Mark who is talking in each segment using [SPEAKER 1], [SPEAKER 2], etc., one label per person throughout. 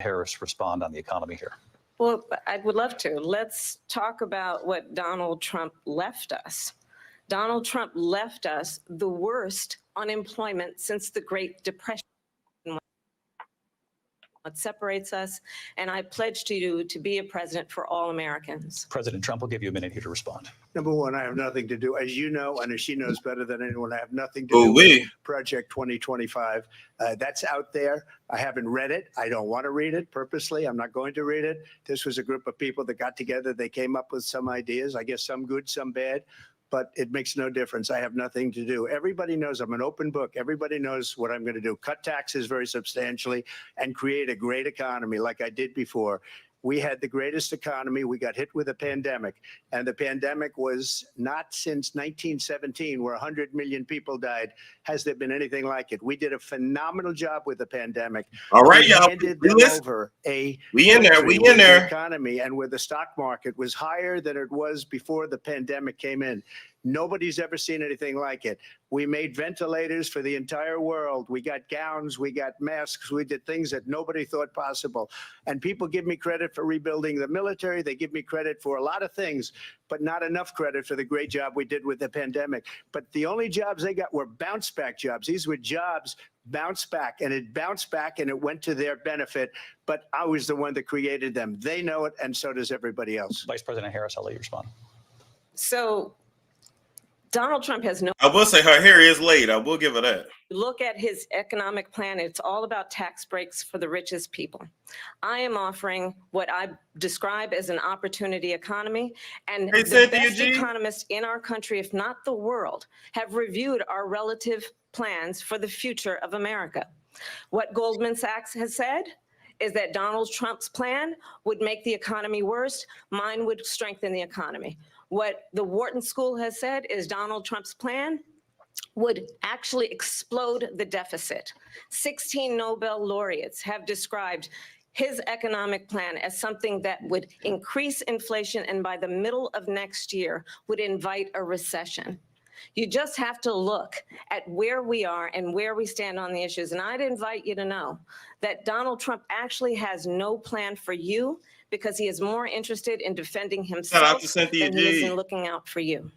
[SPEAKER 1] Harris respond on the economy here?
[SPEAKER 2] Well, I would love to. Let's talk about what Donald Trump left us. Donald Trump left us the worst unemployment since the Great Depression. What separates us, and I pledge to you to be a president for all Americans.
[SPEAKER 1] President Trump will give you a minute here to respond.
[SPEAKER 3] Number one, I have nothing to do, as you know, and as she knows better than anyone, I have nothing to do with Project 2025. That's out there. I haven't read it. I don't want to read it purposely. I'm not going to read it. This was a group of people that got together. They came up with some ideas, I guess some good, some bad. But it makes no difference. I have nothing to do. Everybody knows I'm an open book. Everybody knows what I'm going to do. Cut taxes very substantially and create a great economy like I did before. We had the greatest economy. We got hit with a pandemic, and the pandemic was not since 1917, where 100 million people died. Has there been anything like it? We did a phenomenal job with the pandemic.
[SPEAKER 4] All right, y'all.
[SPEAKER 3] We in there. Economy, and where the stock market was higher than it was before the pandemic came in. Nobody's ever seen anything like it. We made ventilators for the entire world. We got gowns, we got masks, we did things that nobody thought possible. And people give me credit for rebuilding the military. They give me credit for a lot of things, but not enough credit for the great job we did with the pandemic. But the only jobs they got were bounce back jobs. These were jobs bounce back, and it bounced back and it went to their benefit. But I was the one that created them. They know it, and so does everybody else.
[SPEAKER 1] Vice President Harris, I'll let you respond.
[SPEAKER 2] So Donald Trump has no.
[SPEAKER 4] I will say her hair is laid. I will give her that.
[SPEAKER 2] Look at his economic plan. It's all about tax breaks for the richest people. I am offering what I describe as an opportunity economy. And the best economists in our country, if not the world, have reviewed our relative plans for the future of America. What Goldman Sachs has said is that Donald Trump's plan would make the economy worse. Mine would strengthen the economy. What the Wharton School has said is Donald Trump's plan would actually explode the deficit. 16 Nobel laureates have described his economic plan as something that would increase inflation and by the middle of next year would invite a recession. You just have to look at where we are and where we stand on the issues. And I'd invite you to know that Donald Trump actually has no plan for you because he is more interested in defending himself than he is in looking out for you.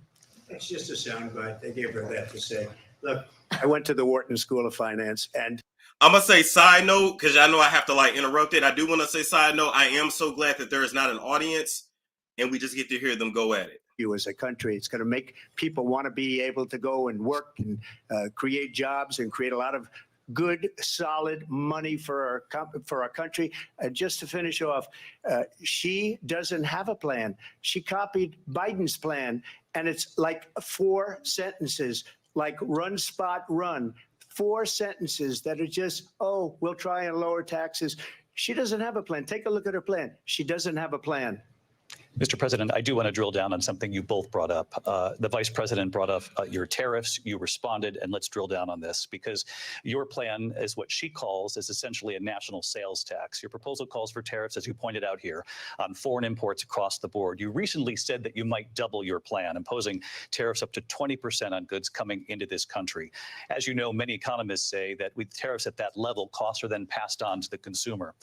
[SPEAKER 3] It's just a soundbite. They gave her that to say. Look, I went to the Wharton School of Finance, and
[SPEAKER 4] I'm going to say side note, because I know I have to interrupt it. I do want to say side note. I am so glad that there is not an audience and we just get to hear them go at it.
[SPEAKER 3] You as a country, it's going to make people want to be able to go and work and create jobs and create a lot of good, solid money for our country. Just to finish off, she doesn't have a plan. She copied Biden's plan, and it's like 4 sentences, like run, spot, run. 4 sentences that are just, oh, we'll try and lower taxes. She doesn't have a plan. Take a look at her plan. She doesn't have a plan.
[SPEAKER 1] Mr. President, I do want to drill down on something you both brought up. The Vice President brought up your tariffs. You responded, and let's drill down on this because your plan is what she calls is essentially a national sales tax. Your proposal calls for tariffs, as you pointed out here, on foreign imports across the board. You recently said that you might double your plan, imposing tariffs up to 20% on goods coming into this country. As you know, many economists say that with tariffs at that level, costs are then passed on to the consumer.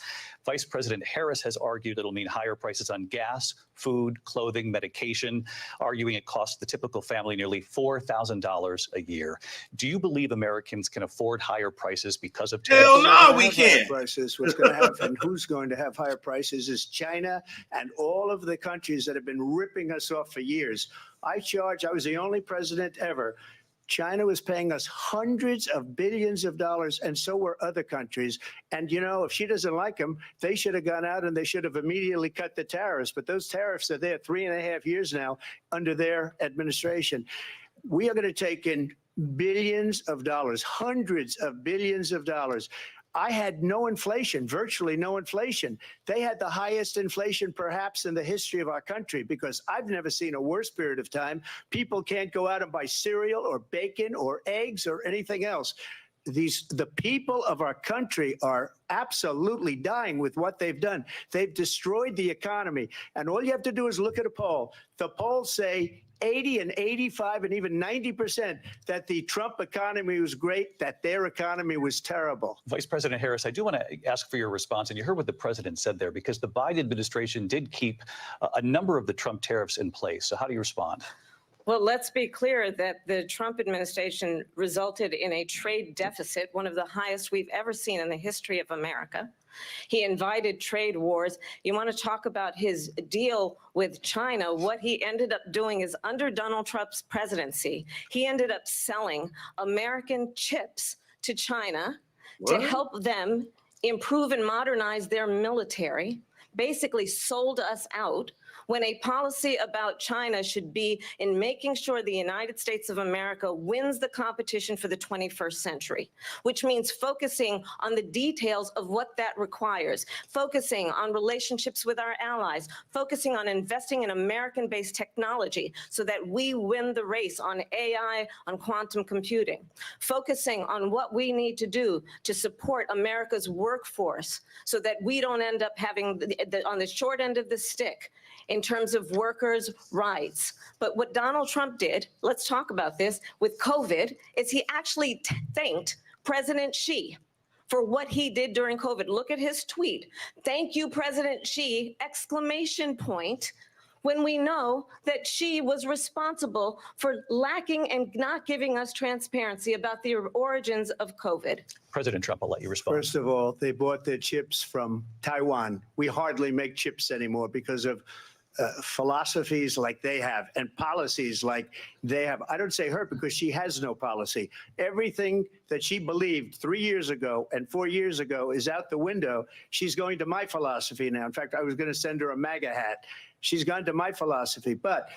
[SPEAKER 1] Vice President Harris has argued it'll mean higher prices on gas, food, clothing, medication, arguing it costs the typical family nearly $4,000 a year. Do you believe Americans can afford higher prices because of tariffs?
[SPEAKER 4] Hell no, we can't.
[SPEAKER 3] Prices, what's going to happen, who's going to have higher prices is China and all of the countries that have been ripping us off for years. I was the only president ever. China was paying us hundreds of billions of dollars, and so were other countries. And, you know, if she doesn't like them, they should have gone out and they should have immediately cut the tariffs. But those tariffs are there 3.5 years now under their administration. We are going to take in billions of dollars, hundreds of billions of dollars. I had no inflation, virtually no inflation. They had the highest inflation perhaps in the history of our country because I've never seen a worse period of time. People can't go out and buy cereal or bacon or eggs or anything else. The people of our country are absolutely dying with what they've done. They've destroyed the economy. And all you have to do is look at a poll. The polls say 80 and 85 and even 90% that the Trump economy was great, that their economy was terrible.
[SPEAKER 1] Vice President Harris, I do want to ask for your response. And you heard what the president said there, because the Biden administration did keep a number of the Trump tariffs in place. So how do you respond?
[SPEAKER 2] Well, let's be clear that the Trump administration resulted in a trade deficit, one of the highest we've ever seen in the history of America. He invited trade wars. You want to talk about his deal with China? What he ended up doing is, under Donald Trump's presidency, he ended up selling American chips to China to help them improve and modernize their military, basically sold us out, when a policy about China should be in making sure the United States of America wins the competition for the 21st century, which means focusing on the details of what that requires, focusing on relationships with our allies, focusing on investing in American-based technology so that we win the race on AI, on quantum computing, focusing on what we need to do to support America's workforce so that we don't end up having on the short end of the stick in terms of workers' rights. But what Donald Trump did, let's talk about this, with COVID, is he actually thanked President Xi for what he did during COVID. Look at his tweet. Thank you, President Xi, exclamation point, when we know that Xi was responsible for lacking and not giving us transparency about the origins of COVID.
[SPEAKER 1] President Trump, I'll let you respond.
[SPEAKER 3] First of all, they bought their chips from Taiwan. We hardly make chips anymore because of philosophies like they have and policies like they have. I don't say her because she has no policy. Everything that she believed 3 years ago and 4 years ago is out the window. She's going to my philosophy now. In fact, I was going to send her a MAGA hat. She's gone to my philosophy. But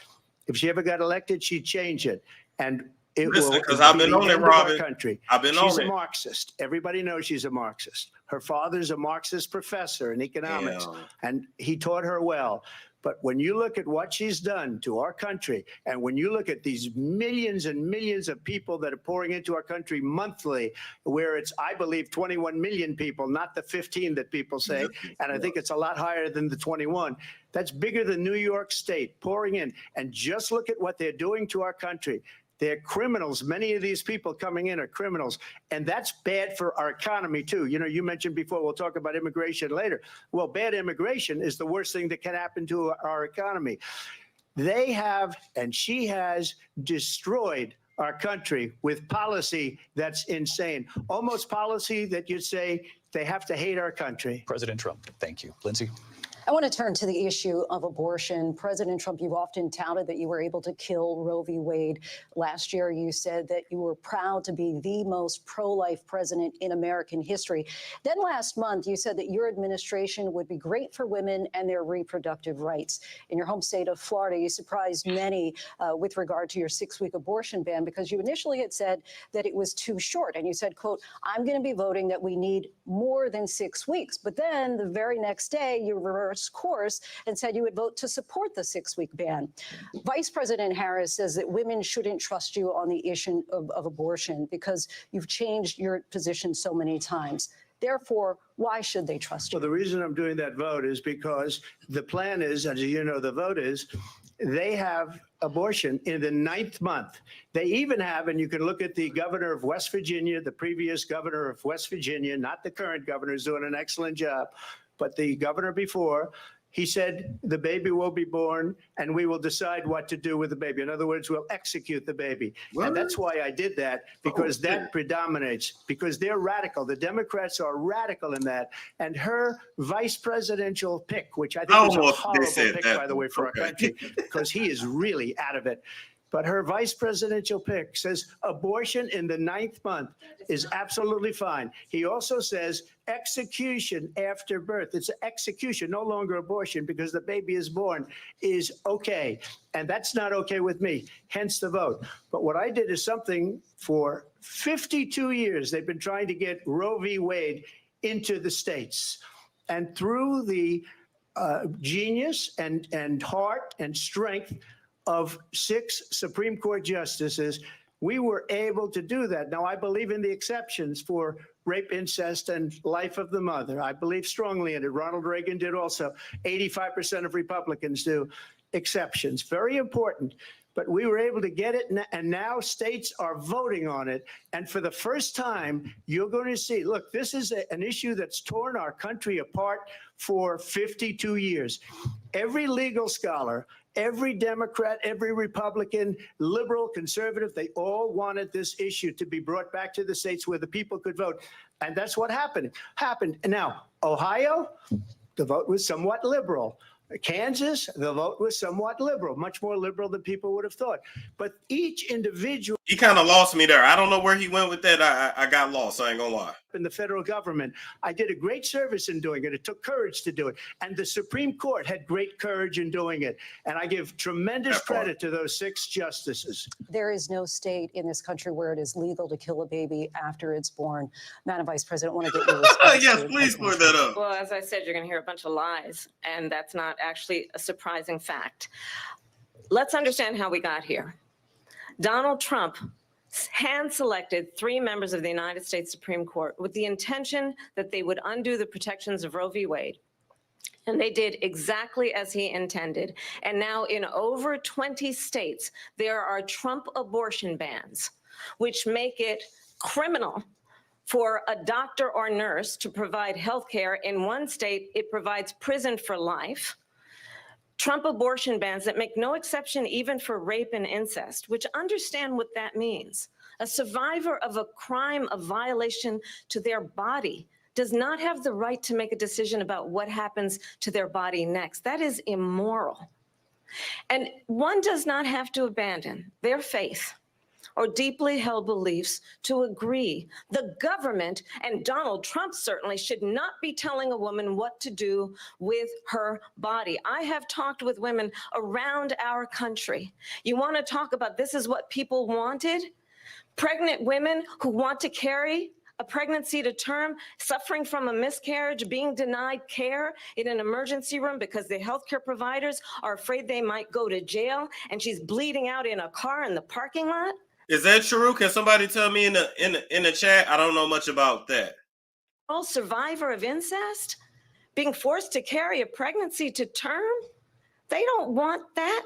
[SPEAKER 3] if she ever got elected, she'd change it. And it
[SPEAKER 4] Listen,
[SPEAKER 3] will
[SPEAKER 4] because I've been on it, Robin.
[SPEAKER 3] Country.
[SPEAKER 4] I've been on it.
[SPEAKER 3] She's a Marxist. Everybody knows she's a Marxist. Her father's a Marxist professor in economics, and he taught her well. But when you look at what she's done to our country, and when you look at these millions and millions of people that are pouring into our country monthly, where it's, I believe, 21 million people, not the 15 that people say, and I think it's a lot higher than the 21. That's bigger than New York State pouring in. And just look at what they're doing to our country. They're criminals. Many of these people coming in are criminals. And that's bad for our economy, too. You know, you mentioned before, we'll talk about immigration later. Well, bad immigration is the worst thing that can happen to our economy. They have, and she has, destroyed our country with policy that's insane. Almost policy that you'd say they have to hate our country.
[SPEAKER 1] President Trump, thank you. Lindsay?
[SPEAKER 5] I want to turn to the issue of abortion. President Trump, you've often touted that you were able to kill Roe v. Wade. Last year, you said that you were proud to be the most pro-life president in American history. Then last month, you said that your administration would be great for women and their reproductive rights. In your home state of Florida, you surprised many with regard to your 6-week abortion ban, because you initially had said that it was too short. And you said, quote, I'm going to be voting that we need more than 6 weeks. But then the very next day, you reversed course and said you would vote to support the 6-week ban. Vice President Harris says that women shouldn't trust you on the issue of abortion because you've changed your position so many times. Therefore, why should they trust you?
[SPEAKER 3] Well, the reason I'm doing that vote is because the plan is, as you know, the vote is, they have abortion in the 9th month. They even have, and you can look at the governor of West Virginia, the previous governor of West Virginia, not the current governor, who's doing an excellent job, but the governor before, he said the baby will be born and we will decide what to do with the baby. In other words, we'll execute the baby. What? And that's why I did that, because that predominates, because they're radical. The Democrats are radical in that. And her vice presidential pick, which I think is a horrible pick, by the way, for our country, because he is really out of it. But her vice presidential pick says abortion in the 9th month is absolutely fine. He also says execution after birth. It's execution, no longer abortion, because the baby is born, is okay. And that's not okay with me, hence the vote. But what I did is something for 52 years. They've been trying to get Roe v. Wade into the states. And through the genius and heart and strength of 6 Supreme Court justices, we were able to do that. Now, I believe in the exceptions for rape, incest, and life of the mother. I believe strongly in it. Ronald Reagan did also. 85% of Republicans do. Exceptions, very important. but we were able to get it, and now states are voting on it. And for the first time, you're going to see, look, this is an issue that's torn our country apart for 52 years. Every legal scholar, every Democrat, every Republican, liberal, conservative, they all wanted this issue to be brought back to the states where the people could vote. And that's what happened. And now, Ohio, the vote was somewhat liberal. Kansas, the vote was somewhat liberal, much more liberal than people would have thought. But each individual...
[SPEAKER 4] He kind of lost me there. I don't know where he went with that. I got lost. I ain't gonna lie.
[SPEAKER 3] In the federal government, I did a great service in doing it. It took courage to do it. And the Supreme Court had great courage in doing it. And I give tremendous credit to those 6 justices.
[SPEAKER 5] There is no state in this country where it is legal to kill a baby after it's born. Madam Vice President, I want to get your response.
[SPEAKER 4] Yes, please clear that up.
[SPEAKER 2] Well, as I said, you're going to hear a bunch of lies, and that's not actually a surprising fact. Let's understand how we got here. Donald Trump hand-selected 3 members of the United States Supreme Court with the intention that they would undo the protections of Roe v. Wade. And they did exactly as he intended. And now in over 20 states, there are Trump abortion bans, which make it criminal for a doctor or nurse to provide health care. In one state, it provides prison for life. Trump abortion bans that make no exception even for rape and incest, which understand what that means. A survivor of a crime of violation to their body does not have the right to make a decision about what happens to their body next. That is immoral. And one does not have to abandon their faith or deeply held beliefs to agree. The government, and Donald Trump certainly, should not be telling a woman what to do with her body. I have talked with women around our country. You want to talk about this is what people wanted? Pregnant women who want to carry a pregnancy to term, suffering from a miscarriage, being denied care in an emergency room because the healthcare providers are afraid they might go to jail, and she's bleeding out in a car in the parking lot.
[SPEAKER 4] Is that true? Can somebody tell me in the chat? I don't know much about that.
[SPEAKER 2] All survivor of incest, being forced to carry a pregnancy to term, they don't want that.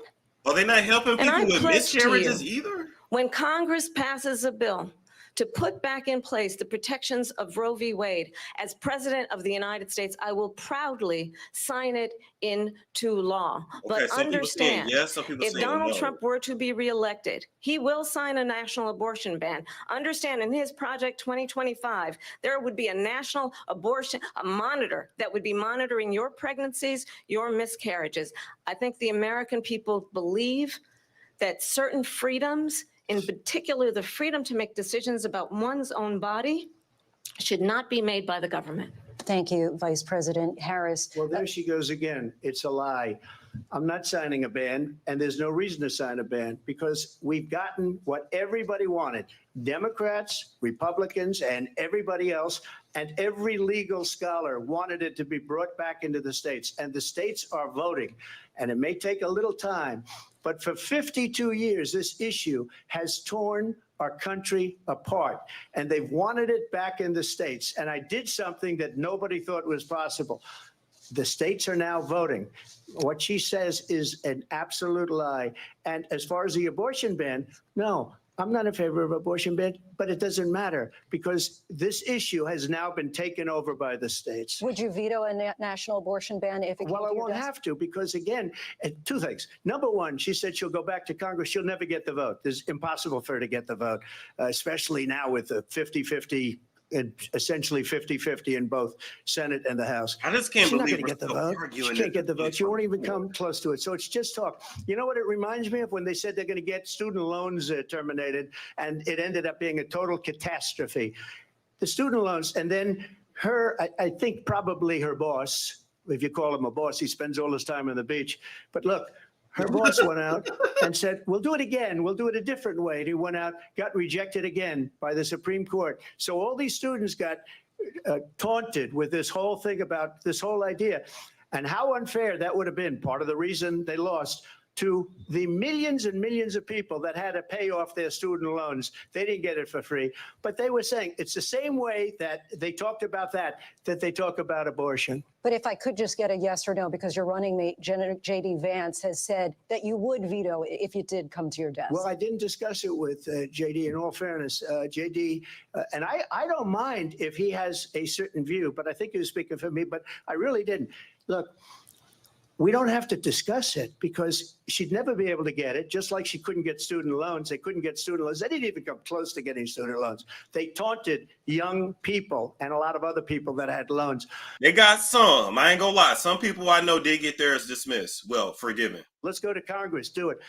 [SPEAKER 4] Are they not helping people with miscarriages either?
[SPEAKER 2] When Congress passes a bill to put back in place the protections of Roe v. Wade, as President of the United States, I will proudly sign it into law.
[SPEAKER 4] Okay,
[SPEAKER 2] but understand,
[SPEAKER 4] yes, some people
[SPEAKER 2] if
[SPEAKER 4] say
[SPEAKER 2] Donald
[SPEAKER 4] no.
[SPEAKER 2] Trump were to be reelected, he will sign a national abortion ban. Understand, in his Project 2025, there would be a national abortion, a monitor that would be monitoring your pregnancies, your miscarriages. I think the American people believe that certain freedoms, in particular, the freedom to make decisions about one's own body, should not be made by the government.
[SPEAKER 5] Thank you, Vice President Harris.
[SPEAKER 3] Well, there she goes again. It's a lie. I'm not signing a ban, and there's no reason to sign a ban because we've gotten what everybody wanted. Democrats, Republicans, and everybody else, and every legal scholar wanted it to be brought back into the states, and the states are voting. And it may take a little time, but for 52 years, this issue has torn our country apart, and they've wanted it back in the states. And I did something that nobody thought was possible. The states are now voting. What she says is an absolute lie. And as far as the abortion ban, no, I'm not in favor of abortion ban, but it doesn't matter because this issue has now been taken over by the states.
[SPEAKER 5] Would you veto a national abortion ban if it came to
[SPEAKER 3] Well, I
[SPEAKER 5] your
[SPEAKER 3] won't
[SPEAKER 5] desk?
[SPEAKER 3] have to because, again, 2 things. Number one, she said she'll go back to Congress. She'll never get the vote. It's impossible for her to get the vote, especially now with the 50-50, essentially 50-50 in both Senate and the House.
[SPEAKER 4] I just can't
[SPEAKER 3] She's not
[SPEAKER 4] believe
[SPEAKER 3] going to get the
[SPEAKER 4] we're
[SPEAKER 3] vote.
[SPEAKER 4] arguing
[SPEAKER 3] She can't
[SPEAKER 4] this.
[SPEAKER 3] get the vote. She won't even come close to it. So it's just talk. You know what it reminds me of when they said they're going to get student loans terminated, and it ended up being a total catastrophe. The student loans, and then I think probably her boss, if you call him a boss, he spends all his time on the beach. But look, her boss went out and said, we'll do it again. We'll do it a different way. And he went out, got rejected again by the Supreme Court. So all these students got taunted with this whole thing about this whole idea. And how unfair that would have been. Part of the reason they lost. to the millions and millions of people that had to pay off their student loans. They didn't get it for free. But they were saying it's the same way that they talked about that they talk about abortion.
[SPEAKER 5] But if I could just get a yes or no, because your running mate, J.D. Vance, has said that you would veto if it did come to your desk.
[SPEAKER 3] Well, I didn't discuss it with J.D. in all fairness. J.D., and I don't mind if he has a certain view, but I think he was speaking for me, but I really didn't. Look, we don't have to discuss it because she'd never be able to get it, just like she couldn't get student loans. They couldn't get student loans. They didn't even come close to getting student loans. They taunted young people and a lot of other people that had loans.
[SPEAKER 4] They got some. I ain't gonna lie. Some people I know did get theirs dismissed. Well, forgiven.
[SPEAKER 3] Let's go to Congress, do it.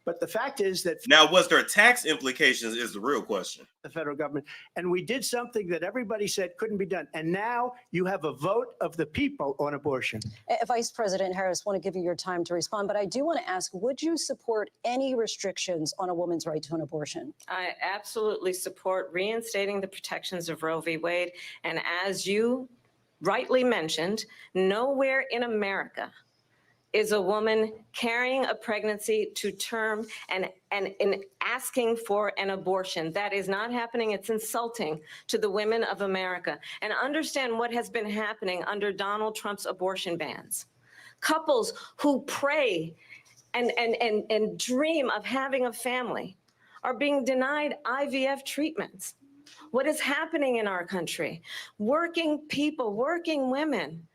[SPEAKER 3] But the fact is that
[SPEAKER 4] now, was there tax implications is the real question.
[SPEAKER 3] The federal government. And we did something that everybody said couldn't be done. And now you have a vote of the people on abortion.
[SPEAKER 5] Vice President Harris, want to give you your time to respond, but I do want to ask, would you support any restrictions on a woman's right to an abortion?
[SPEAKER 2] I absolutely support reinstating the protections of Roe v. Wade. And as you rightly mentioned, nowhere in America is a woman carrying a pregnancy to term and asking for an abortion. That is not happening. It's insulting to the women of America. And understand what has been happening under Donald Trump's abortion bans. Couples who pray and dream of having a family are being denied IVF treatments. What is happening in our country? Working people, working women,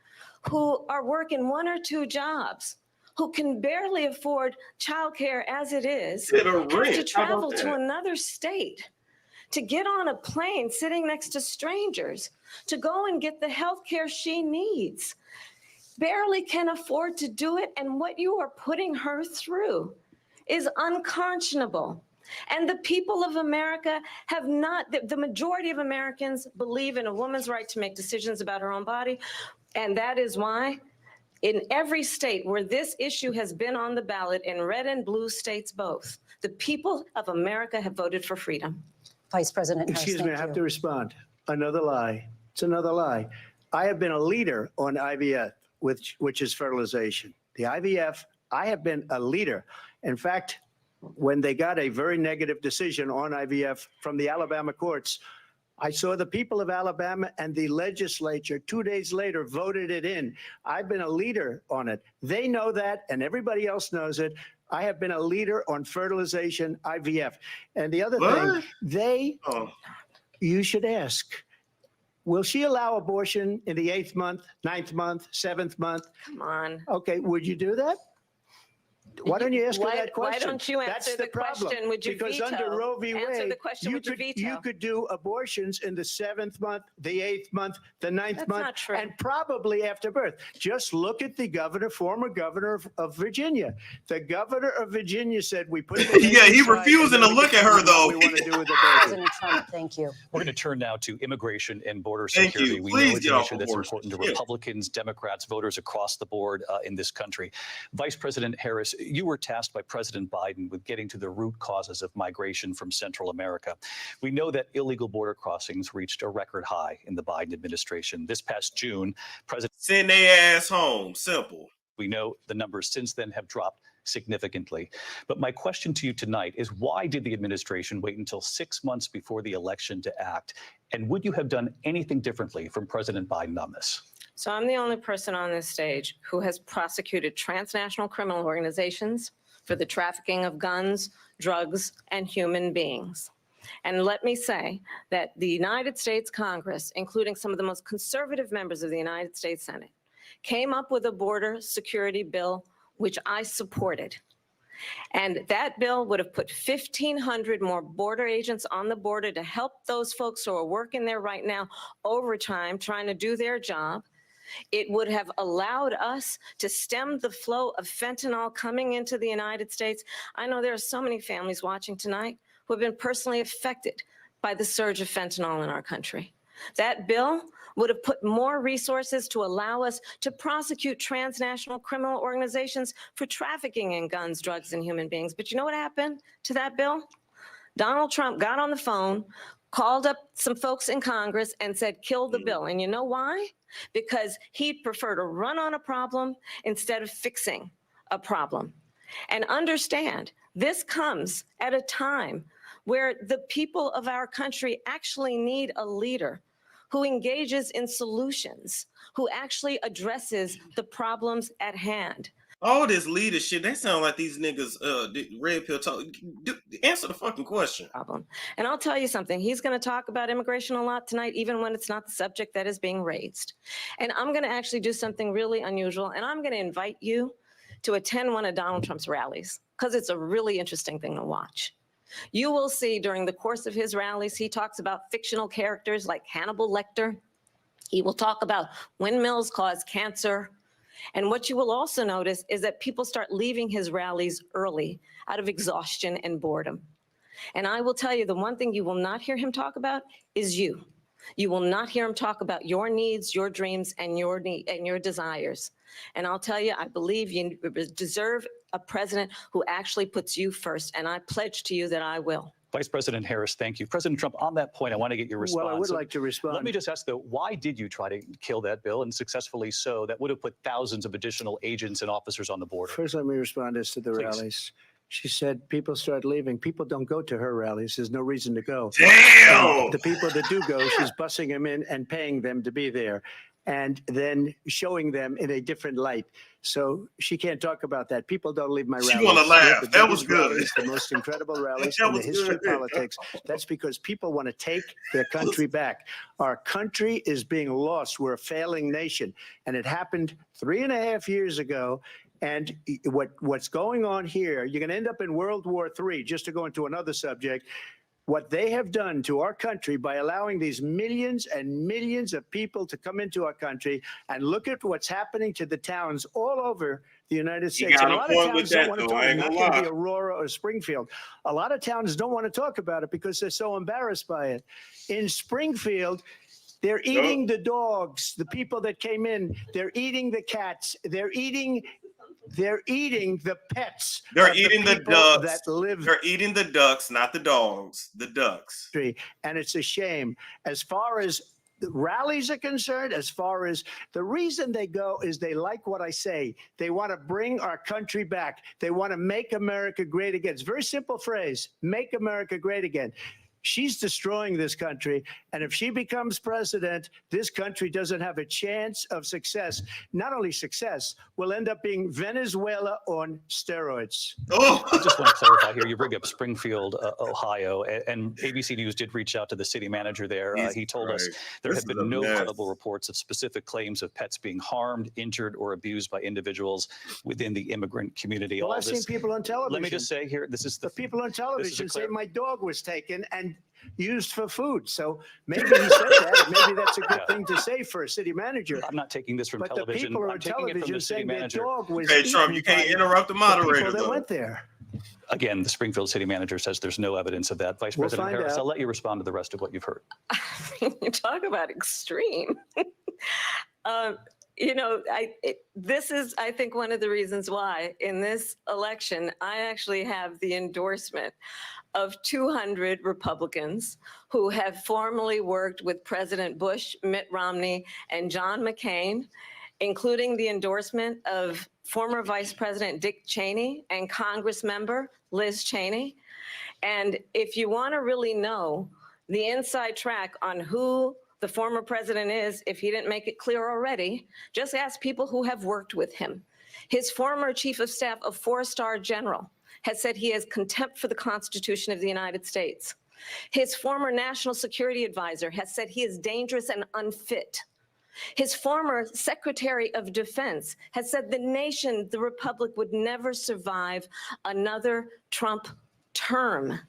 [SPEAKER 2] who are working 1 or 2 jobs, who can barely afford childcare as it is, have to travel to another state, to get on a plane sitting next to strangers, to go and get the health care she needs, barely can afford to do it. And what you are putting her through is unconscionable. And the people of America have not, the majority of Americans believe in a woman's right to make decisions about her own body. And that is why in every state where this issue has been on the ballot, in red and blue states both, the people of America have voted for freedom.
[SPEAKER 5] Vice President Harris,
[SPEAKER 3] excuse me, I have to respond. Another lie. It's another lie. I have been a leader on IVF, which is fertilization. The IVF, I have been a leader. In fact, when they got a very negative decision on IVF from the Alabama courts, I saw the people of Alabama and the legislature 2 days later voted it in. I've been a leader on it. They know that, and everybody else knows it. I have been a leader on fertilization, IVF. And the other thing, you should ask, will she allow abortion in the 8th month, 9th month, 7th month?
[SPEAKER 2] Come on.
[SPEAKER 3] Okay, would you do that? Why don't you ask her that question?
[SPEAKER 2] Why don't you answer the question? Would you
[SPEAKER 3] because
[SPEAKER 2] veto?
[SPEAKER 3] Under Roe v.
[SPEAKER 2] Answer
[SPEAKER 3] Wade,
[SPEAKER 2] the question, would you veto?
[SPEAKER 3] you could do abortions in the 7th month, the 8th month, the 9th
[SPEAKER 2] That's
[SPEAKER 3] month,
[SPEAKER 2] not true.
[SPEAKER 3] and probably after birth. Just look at the governor, former governor of Virginia. The governor of Virginia said we put.
[SPEAKER 4] Yeah, he refusing to look at her though.
[SPEAKER 3] We want to do with the
[SPEAKER 5] President Trump, thank you.
[SPEAKER 1] We're going to turn now to immigration and border security. We
[SPEAKER 4] Please
[SPEAKER 1] know it's
[SPEAKER 4] get
[SPEAKER 1] an
[SPEAKER 4] off
[SPEAKER 1] issue that's
[SPEAKER 4] abortion.
[SPEAKER 1] important to Republicans, Democrats, voters across the board in this country. Vice President Harris, you were tasked by President Biden with getting to the root causes of migration from Central America. We know that illegal border crossings reached a record high in the Biden administration. This past June, President
[SPEAKER 4] Send their ass home. Simple.
[SPEAKER 1] We know the numbers since then have dropped significantly. But my question to you tonight is, why did the administration wait until 6 months before the election to act? And would you have done anything differently from President Biden on this?
[SPEAKER 2] So I'm the only person on this stage who has prosecuted transnational criminal organizations for the trafficking of guns, drugs, and human beings. And let me say that the United States Congress, including some of the most conservative members of the United States Senate, came up with a border security bill, which I supported. And that bill would have put 1,500 more border agents on the border to help those folks who are working there right now overtime, trying to do their job. It would have allowed us to stem the flow of fentanyl coming into the United States. I know there are so many families watching tonight who have been personally affected by the surge of fentanyl in our country. That bill would have put more resources to allow us to prosecute transnational criminal organizations for trafficking in guns, drugs, and human beings. But you know what happened to that bill? Donald Trump got on the phone, called up some folks in Congress and said, kill the bill. And you know why? Because he'd prefer to run on a problem instead of fixing a problem. And understand, this comes at a time where the people of our country actually need a leader who engages in solutions, who actually addresses the problems at hand.
[SPEAKER 4] All this leadership, they sound like these niggas red pill talk. Answer the fucking question.
[SPEAKER 2] Problem. And I'll tell you something, he's going to talk about immigration a lot tonight, even when it's not the subject that is being raised. And I'm going to actually do something really unusual, and I'm going to invite you to attend one of Donald Trump's rallies, because it's a really interesting thing to watch. You will see during the course of his rallies, he talks about fictional characters like Hannibal Lecter. He will talk about windmills cause cancer. And what you will also notice is that people start leaving his rallies early out of exhaustion and boredom. And I will tell you, the one thing you will not hear him talk about is you. You will not hear him talk about your needs, your dreams, and your desires. And I'll tell you, I believe you deserve a president who actually puts you first. And I pledge to you that I will.
[SPEAKER 1] Vice President Harris, thank you. President Trump, on that point, I want to get your response.
[SPEAKER 3] Well, I would like to respond.
[SPEAKER 1] Let me just ask, though, why did you try to kill that bill, and successfully so? That would have put thousands of additional agents and officers on the border.
[SPEAKER 3] First, let me respond as to the rallies. She said people start leaving. People don't go to her rallies. There's no reason to go.
[SPEAKER 4] Damn!
[SPEAKER 3] And the people that do go, she's bussing them in and paying them to be there, and then showing them in a different light. So she can't talk about that. People don't leave my rallies.
[SPEAKER 4] She want to laugh. That was good.
[SPEAKER 3] Rallies, the most incredible rallies in the history of politics. That's because people want to take their country back. Our country is being lost. We're a failing nation. And it happened 3.5 years ago. And what's going on here, you're going to end up in World War III, just to go into another subject. What they have done to our country by allowing these millions and millions of people to come into our country, and look at what's happening to the towns all over the United States. A lot of towns don't want to talk. Not going to be Aurora or Springfield. A lot of towns don't want to talk about it because they're so embarrassed by it. In Springfield, they're eating the dogs, the people that came in. They're eating the cats. They're eating the pets.
[SPEAKER 4] They're eating the ducks.
[SPEAKER 3] That live.
[SPEAKER 4] They're eating the ducks, not the dogs. The ducks.
[SPEAKER 3] And it's a shame. As far as the rallies are concerned, as far as the reason they go is they like what I say. They want to bring our country back. They want to make America great again. It's a very simple phrase: make America great again. She's destroying this country. And if she becomes president, this country doesn't have a chance of success. Not only success, we'll end up being Venezuela on steroids.
[SPEAKER 4] Oh,
[SPEAKER 1] I just want to clarify here. You bring up Springfield, Ohio, and ABC News did reach out to the city manager there. He told us there have been no credible reports of specific claims of pets being harmed, injured, or abused by individuals within the immigrant community.
[SPEAKER 3] Well, I've seen people on television.
[SPEAKER 1] Let me just say here, this is the
[SPEAKER 3] people on television say my dog was taken and used for food. So maybe he said that. Maybe that's a good thing to say for a city manager.
[SPEAKER 1] I'm not taking this from
[SPEAKER 3] but
[SPEAKER 1] television.
[SPEAKER 3] The people
[SPEAKER 1] I'm
[SPEAKER 3] on
[SPEAKER 1] taking it from the city manager.
[SPEAKER 4] Okay, Trump, you can't interrupt the moderator.
[SPEAKER 3] The people that went there.
[SPEAKER 1] Again, the Springfield city manager says there's no evidence of that. Vice President Harris, I'll let you respond to the rest of what you've heard.
[SPEAKER 2] You talk about extreme. You know, this is, I think, one of the reasons why in this election, I actually have the endorsement of 200 Republicans who have formerly worked with President Bush, Mitt Romney, and John McCain, including the endorsement of former Vice President Dick Cheney and Congress member Liz Cheney. And if you want to really know the inside track on who the former president is, if he didn't make it clear already, just ask people who have worked with him. His former chief of staff, a 4-star general, has said he has contempt for the Constitution of the United States. His former national security advisor has said he is dangerous and unfit. His former Secretary of Defense has said the nation, the republic, would never survive another Trump term.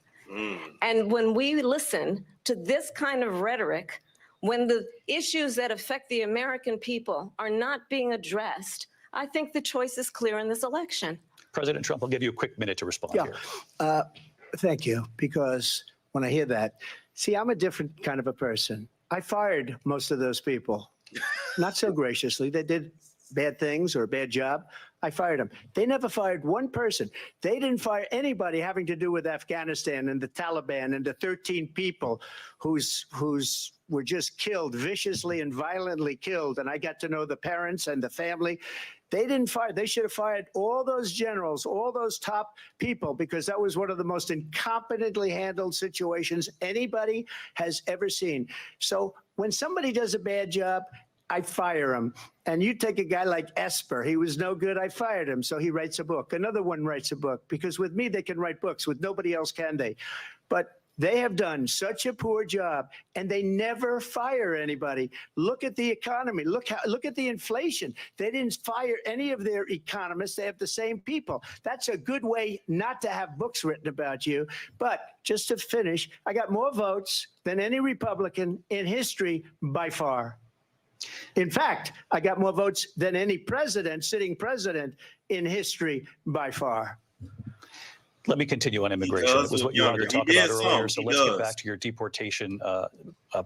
[SPEAKER 2] And when we listen to this kind of rhetoric, when the issues that affect the American people are not being addressed, I think the choice is clear in this election.
[SPEAKER 1] President Trump, I'll give you a quick minute to respond here.
[SPEAKER 3] Thank you, because when I hear that, see, I'm a different kind of a person. I fired most of those people, not so graciously. They did bad things or a bad job. I fired them. They never fired one person. They didn't fire anybody having to do with Afghanistan and the Taliban and the 13 people whose were just killed, viciously and violently killed. And I got to know the parents and the family. They didn't fire. They should have fired all those generals, all those top people, because that was one of the most incompetently handled situations anybody has ever seen. So when somebody does a bad job, I fire him. And you take a guy like Esper. He was no good. I fired him. So he writes a book. Another one writes a book, because with me, they can write books. With nobody else can they? But they have done such a poor job, and they never fire anybody. Look at the economy. Look at the inflation. They didn't fire any of their economists. They have the same people. That's a good way not to have books written about you. But just to finish, I got more votes than any Republican in history by far. In fact, I got more votes than any president, sitting president in history by far.
[SPEAKER 1] Let me continue on immigration. It was what you wanted to talk about earlier. So let's get back to your deportation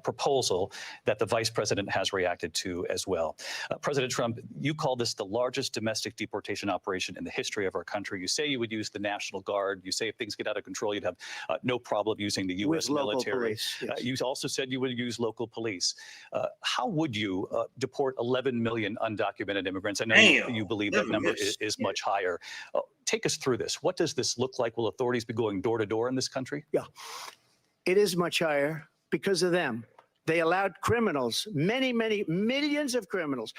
[SPEAKER 1] proposal that the vice president has reacted to as well. President Trump, you call this the largest domestic deportation operation in the history of our country. You say you would use the National Guard. You say if things get out of control, you'd have no problem using the U.S. military.
[SPEAKER 3] Police, yes.
[SPEAKER 1] You also said you would use local police. How would you deport 11 million undocumented immigrants? I know you believe that number is much higher. Take us through this. What does this look like? Will authorities be going door to door in this country?
[SPEAKER 3] Yeah, it is much higher because of them. They allowed criminals, many millions of criminals.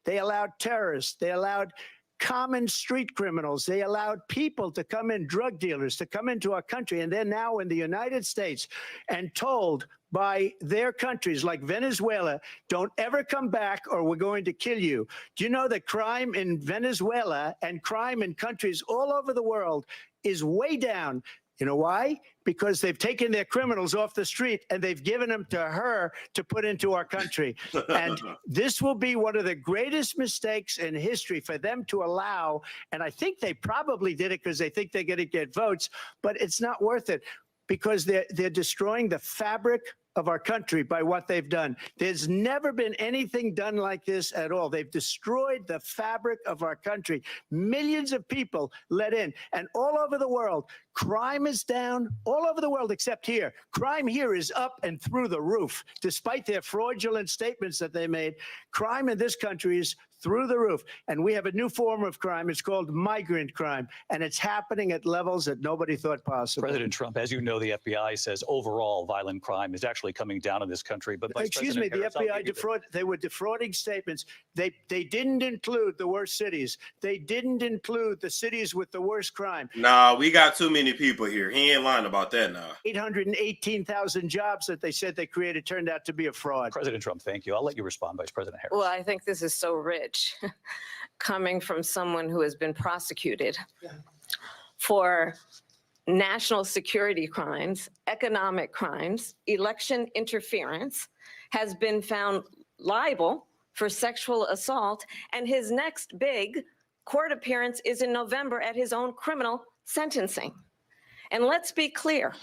[SPEAKER 3] They allowed terrorists. They allowed common street criminals. They allowed people to come in, drug dealers, to come into our country. And they're now in the United States and told by their countries like Venezuela, don't ever come back or we're going to kill you. Do you know that crime in Venezuela and crime in countries all over the world is way down? You know why? Because they've taken their criminals off the street and they've given them to her to put into our country. And this will be one of the greatest mistakes in history for them to allow. And I think they probably did it because they think they're going to get votes, but it's not worth it because they're destroying the fabric of our country by what they've done. There's never been anything done like this at all. They've destroyed the fabric of our country. Millions of people let in, and all over the world, crime is down all over the world except here. Crime here is up and through the roof. Despite their fraudulent statements that they made, crime in this country is through the roof. And we have a new form of crime. It's called migrant crime, and it's happening at levels that nobody thought possible.
[SPEAKER 1] President Trump, as you know, the FBI says overall violent crime is actually coming down in this country. But
[SPEAKER 3] excuse me, the FBI they were defrauding statements. They didn't include the worst cities. They didn't include the cities with the worst crime.
[SPEAKER 4] Nah, we got too many people here. He ain't lying about that now.
[SPEAKER 3] 818,000 jobs that they said they created turned out to be a fraud.
[SPEAKER 1] President Trump, thank you. I'll let you respond, Vice President Harris.
[SPEAKER 2] Well, I think this is so rich coming from someone who has been prosecuted for national security crimes, economic crimes, election interference, has been found liable for sexual assault, and his next big court appearance is in November at his own criminal sentencing. And let's be clear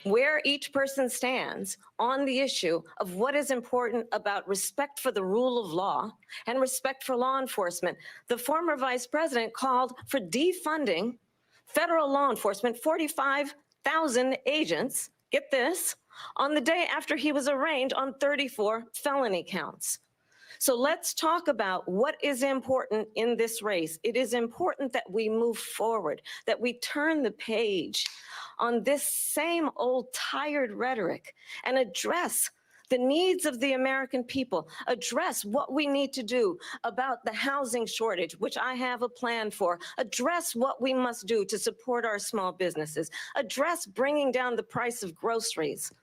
[SPEAKER 2] where each person stands on the issue of what is important about respect for the rule of law and respect for law enforcement. The former vice president called for defunding federal law enforcement, 45,000 agents, get this, on the day after he was arraigned on 34 felony counts. So let's talk about what is important in this race. It is important that we move forward, that we turn the page on this same old tired rhetoric and address the needs of the American people, address what we need to do about the housing shortage, which I have a plan for, address what we must do to support our small businesses, address bringing down the price of groceries.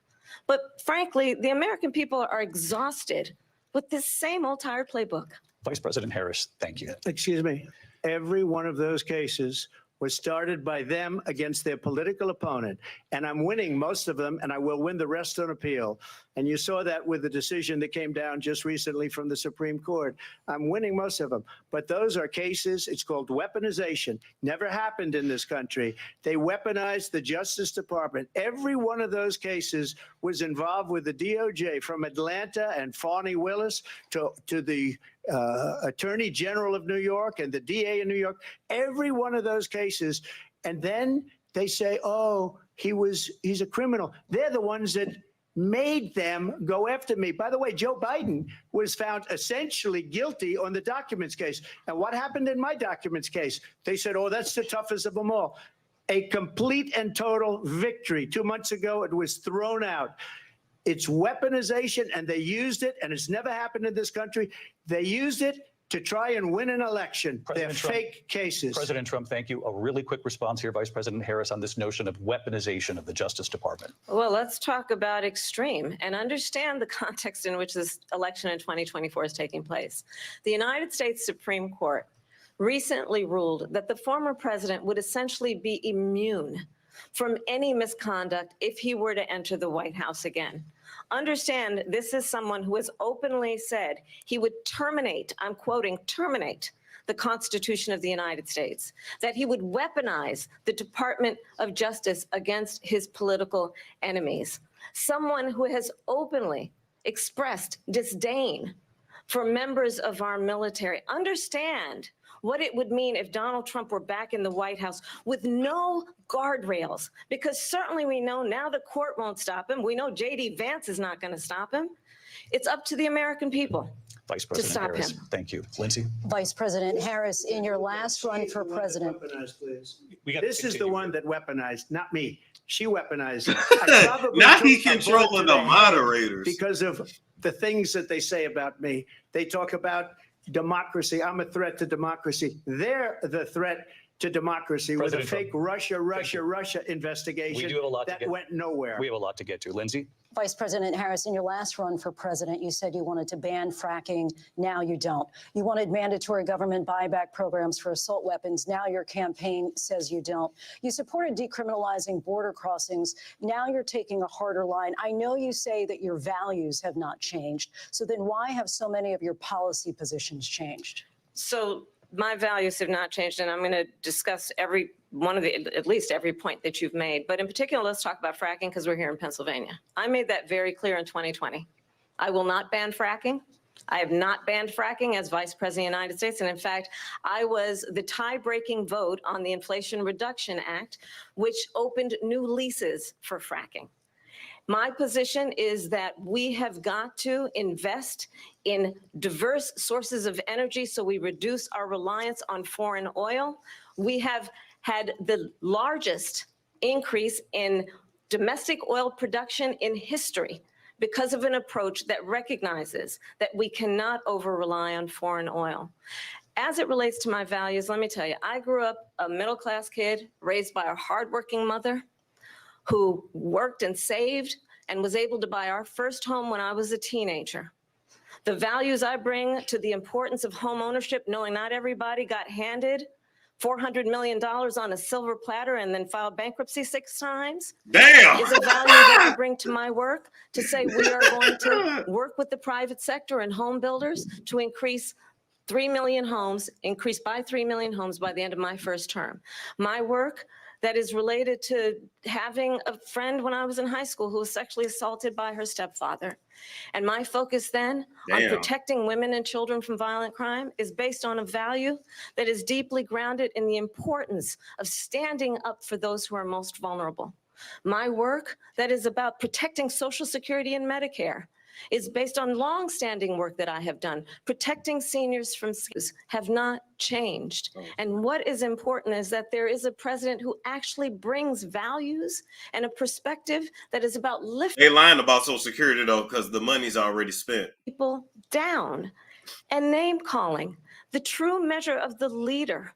[SPEAKER 2] But frankly, the American people are exhausted with this same old tired playbook.
[SPEAKER 1] Vice President Harris, thank you.
[SPEAKER 3] Excuse me. Every one of those cases was started by them against their political opponent. And I'm winning most of them, and I will win the rest on appeal. And you saw that with the decision that came down just recently from the Supreme Court. I'm winning most of them. But those are cases, it's called weaponization. Never happened in this country. They weaponized the Justice Department. Every one of those cases was involved with the DOJ, from Atlanta and Fani Willis to the Attorney General of New York and the DA in New York. Every one of those cases. And then they say, oh, he's a criminal. They're the ones that made them go after me. By the way, Joe Biden was found essentially guilty on the documents case. And what happened in my documents case? They said, oh, that's the toughest of them all. A complete and total victory. 2 months ago, it was thrown out. It's weaponization, and they used it, and it's never happened in this country. They used it to try and win an election. They're fake cases.
[SPEAKER 1] President Trump, thank you. A really quick response here, Vice President Harris, on this notion of weaponization of the Justice Department.
[SPEAKER 2] Well, let's talk about extreme and understand the context in which this election in 2024 is taking place. The United States Supreme Court recently ruled that the former president would essentially be immune from any misconduct if he were to enter the White House again. Understand, this is someone who has openly said he would terminate, I'm quoting, terminate the Constitution of the United States, that he would weaponize the Department of Justice against his political enemies. Someone who has openly expressed disdain for members of our military. Understand what it would mean if Donald Trump were back in the White House with no guardrails, because certainly we know now the court won't stop him. We know J.D. Vance is not going to stop him. It's up to the American people.
[SPEAKER 1] Vice President
[SPEAKER 2] stop
[SPEAKER 1] Harris,
[SPEAKER 2] him.
[SPEAKER 1] Thank you. Lindsay?
[SPEAKER 5] Vice President Harris, in your last run for president.
[SPEAKER 3] This is the one that weaponized, not me. She weaponized.
[SPEAKER 4] Now he controlling the moderators
[SPEAKER 3] because of the things that they say about me. They talk about democracy. I'm a threat to democracy. They're the threat to democracy with a fake Russia investigation
[SPEAKER 1] We do have a lot
[SPEAKER 3] that
[SPEAKER 1] to get.
[SPEAKER 3] went nowhere.
[SPEAKER 1] We have a lot to get to. Lindsay?
[SPEAKER 5] Vice President Harris, in your last run for president, you said you wanted to ban fracking. Now you don't. You wanted mandatory government buyback programs for assault weapons. Now your campaign says you don't. You supported decriminalizing border crossings. Now you're taking a harder line. I know you say that your values have not changed. So then why have so many of your policy positions changed?
[SPEAKER 2] So my values have not changed, and I'm going to discuss every one of at least every point that you've made. But in particular, let's talk about fracking because we're here in Pennsylvania. I made that very clear in 2020. I will not ban fracking. I have not banned fracking as Vice President of the United States. And in fact, I was the tie-breaking vote on the Inflation Reduction Act, which opened new leases for fracking. My position is that we have got to invest in diverse sources of energy so we reduce our reliance on foreign oil. We have had the largest increase in domestic oil production in history because of an approach that recognizes that we cannot over-rely on foreign oil. As it relates to my values, let me tell you, I grew up a middle-class kid raised by a hardworking mother who worked and saved and was able to buy our first home when I was a teenager. The values I bring to the importance of home ownership, knowing not everybody got handed $400 million on a silver platter and then filed bankruptcy 6 times.
[SPEAKER 4] Damn!
[SPEAKER 2] Is a value that I bring to my work to say we are going to work with the private sector and home builders to increase 3 million homes, increase by 3 million homes by the end of my first term. My work that is related to having a friend when I was in high school who was sexually assaulted by her stepfather. And my focus then on protecting women and children from violent crime is based on a value that is deeply grounded in the importance of standing up for those who are most vulnerable. My work that is about protecting Social Security and Medicare is based on longstanding work that I have done. Protecting seniors from schools have not changed. And what is important is that there is a president who actually brings values and a perspective that is about lifting
[SPEAKER 4] They lying about Social Security, though, because the money's already spent.
[SPEAKER 2] people down and name calling. The true measure of the leader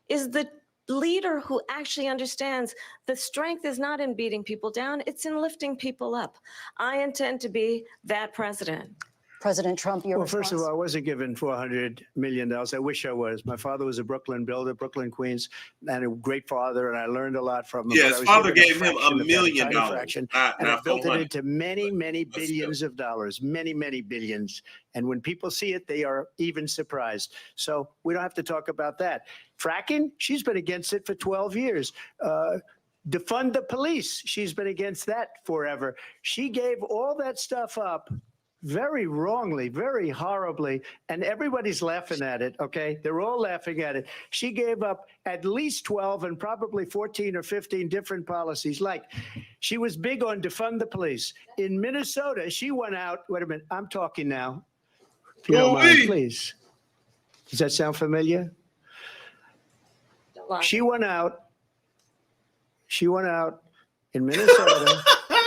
[SPEAKER 2] is the leader who actually understands the strength is not in beating people down, it's in lifting people up. I intend to be that president.
[SPEAKER 5] President Trump, your response?
[SPEAKER 3] First of all, I wasn't given $400 million. I wish I was. My father was a Brooklyn builder, Brooklyn, Queens, and a great father, and I learned a lot from him.
[SPEAKER 4] Yeah, his father gave him $1 million.
[SPEAKER 3] And I built it into many, many billions of dollars, many, many billions. And when people see it, they are even surprised. So we don't have to talk about that. Fracking, she's been against it for 12 years. Defund the police, she's been against that forever. She gave all that stuff up very wrongly, very horribly, and everybody's laughing at it, okay? They're all laughing at it. She gave up at least 12 and probably 14 or 15 different policies. Like, she was big on defund the police. In Minnesota, she went out, wait a minute, I'm talking now, if you don't mind, please. Does that sound familiar? She went out in Minnesota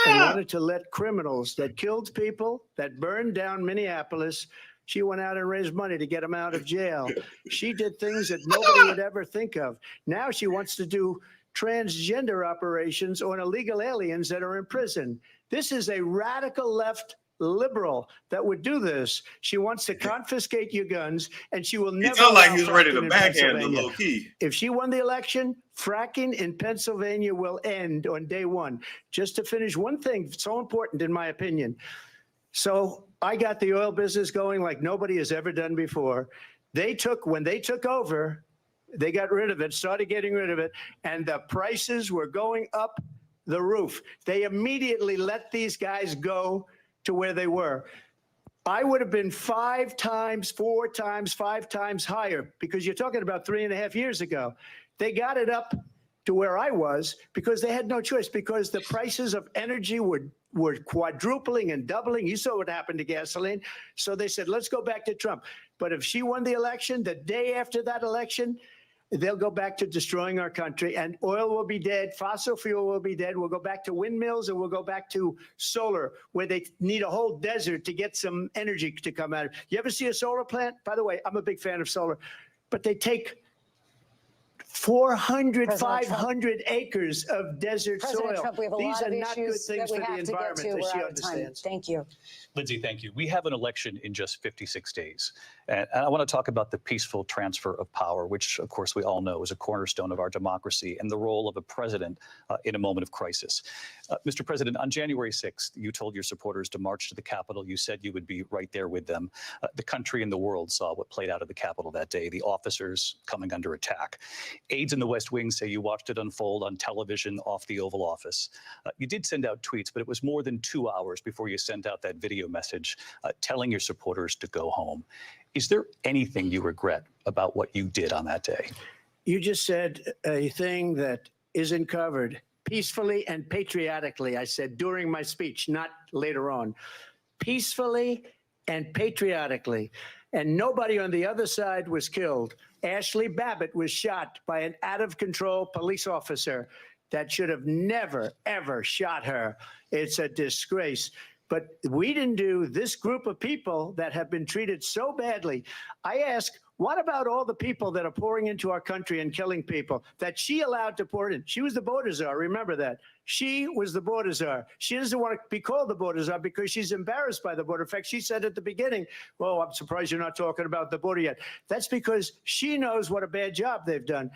[SPEAKER 3] and wanted to let criminals that killed people, that burned down Minneapolis, she went out and raised money to get them out of jail. She did things that nobody would ever think of. Now she wants to do transgender operations on illegal aliens that are in prison. This is a radical left liberal that would do this. She wants to confiscate your guns, and she will never.
[SPEAKER 4] It sounds like
[SPEAKER 3] allow
[SPEAKER 4] he's ready to
[SPEAKER 3] fracking in
[SPEAKER 4] backhand the
[SPEAKER 3] Pennsylvania.
[SPEAKER 4] low key.
[SPEAKER 3] If she won the election, fracking in Pennsylvania will end on day one. Just to finish, one thing so important in my opinion. So I got the oil business going like nobody has ever done before. When they took over, they got rid of it, started getting rid of it, and the prices were going up the roof. They immediately let these guys go to where they were. I would have been 5 times, 4 times, 5 times higher, because you're talking about 3.5 years ago. They got it up to where I was because they had no choice, because the prices of energy were quadrupling and doubling. You saw what happened to gasoline. So they said, let's go back to Trump. But if she won the election, the day after that election, they'll go back to destroying our country, and oil will be dead. Fossil fuel will be dead. We'll go back to windmills, and we'll go back to solar, where they need a whole desert to get some energy to come out of. You ever see a solar plant? By the way, I'm a big fan of solar, but they take 400, 500 acres of desert
[SPEAKER 5] President
[SPEAKER 3] soil.
[SPEAKER 5] Trump, we have a
[SPEAKER 3] These
[SPEAKER 5] lot
[SPEAKER 3] are
[SPEAKER 5] of
[SPEAKER 3] not good
[SPEAKER 5] issues that
[SPEAKER 3] things
[SPEAKER 5] we
[SPEAKER 3] for the
[SPEAKER 5] have to get to.
[SPEAKER 3] environment that
[SPEAKER 5] We're
[SPEAKER 3] she
[SPEAKER 5] out of time.
[SPEAKER 3] understands.
[SPEAKER 5] Thank you.
[SPEAKER 1] Lindsay, thank you. We have an election in just 56 days. And I want to talk about the peaceful transfer of power, which, of course, we all know is a cornerstone of our democracy, and the role of a president in a moment of crisis. Mr. President, on January 6th, you told your supporters to march to the Capitol. You said you would be right there with them. The country and the world saw what played out at the Capitol that day, the officers coming under attack. Aides in the West Wing say you watched it unfold on television off the Oval Office. You did send out tweets, but it was more than 2 hours before you sent out that video message telling your supporters to go home. Is there anything you regret about what you did on that day?
[SPEAKER 3] You just said a thing that isn't covered. Peacefully and patriotically, I said during my speech, not later on. Peacefully and patriotically. And nobody on the other side was killed. Ashley Babbitt was shot by an out-of-control police officer that should have never, ever shot her. It's a disgrace. But we didn't do this group of people that have been treated so badly. I ask, what about all the people that are pouring into our country and killing people that she allowed to pour in? She was the border czar. Remember that. She was the border czar. She doesn't want to be called the border czar because she's embarrassed by the border. In fact, she said at the beginning, well, I'm surprised you're not talking about the border yet. That's because she knows what a bad job they've done.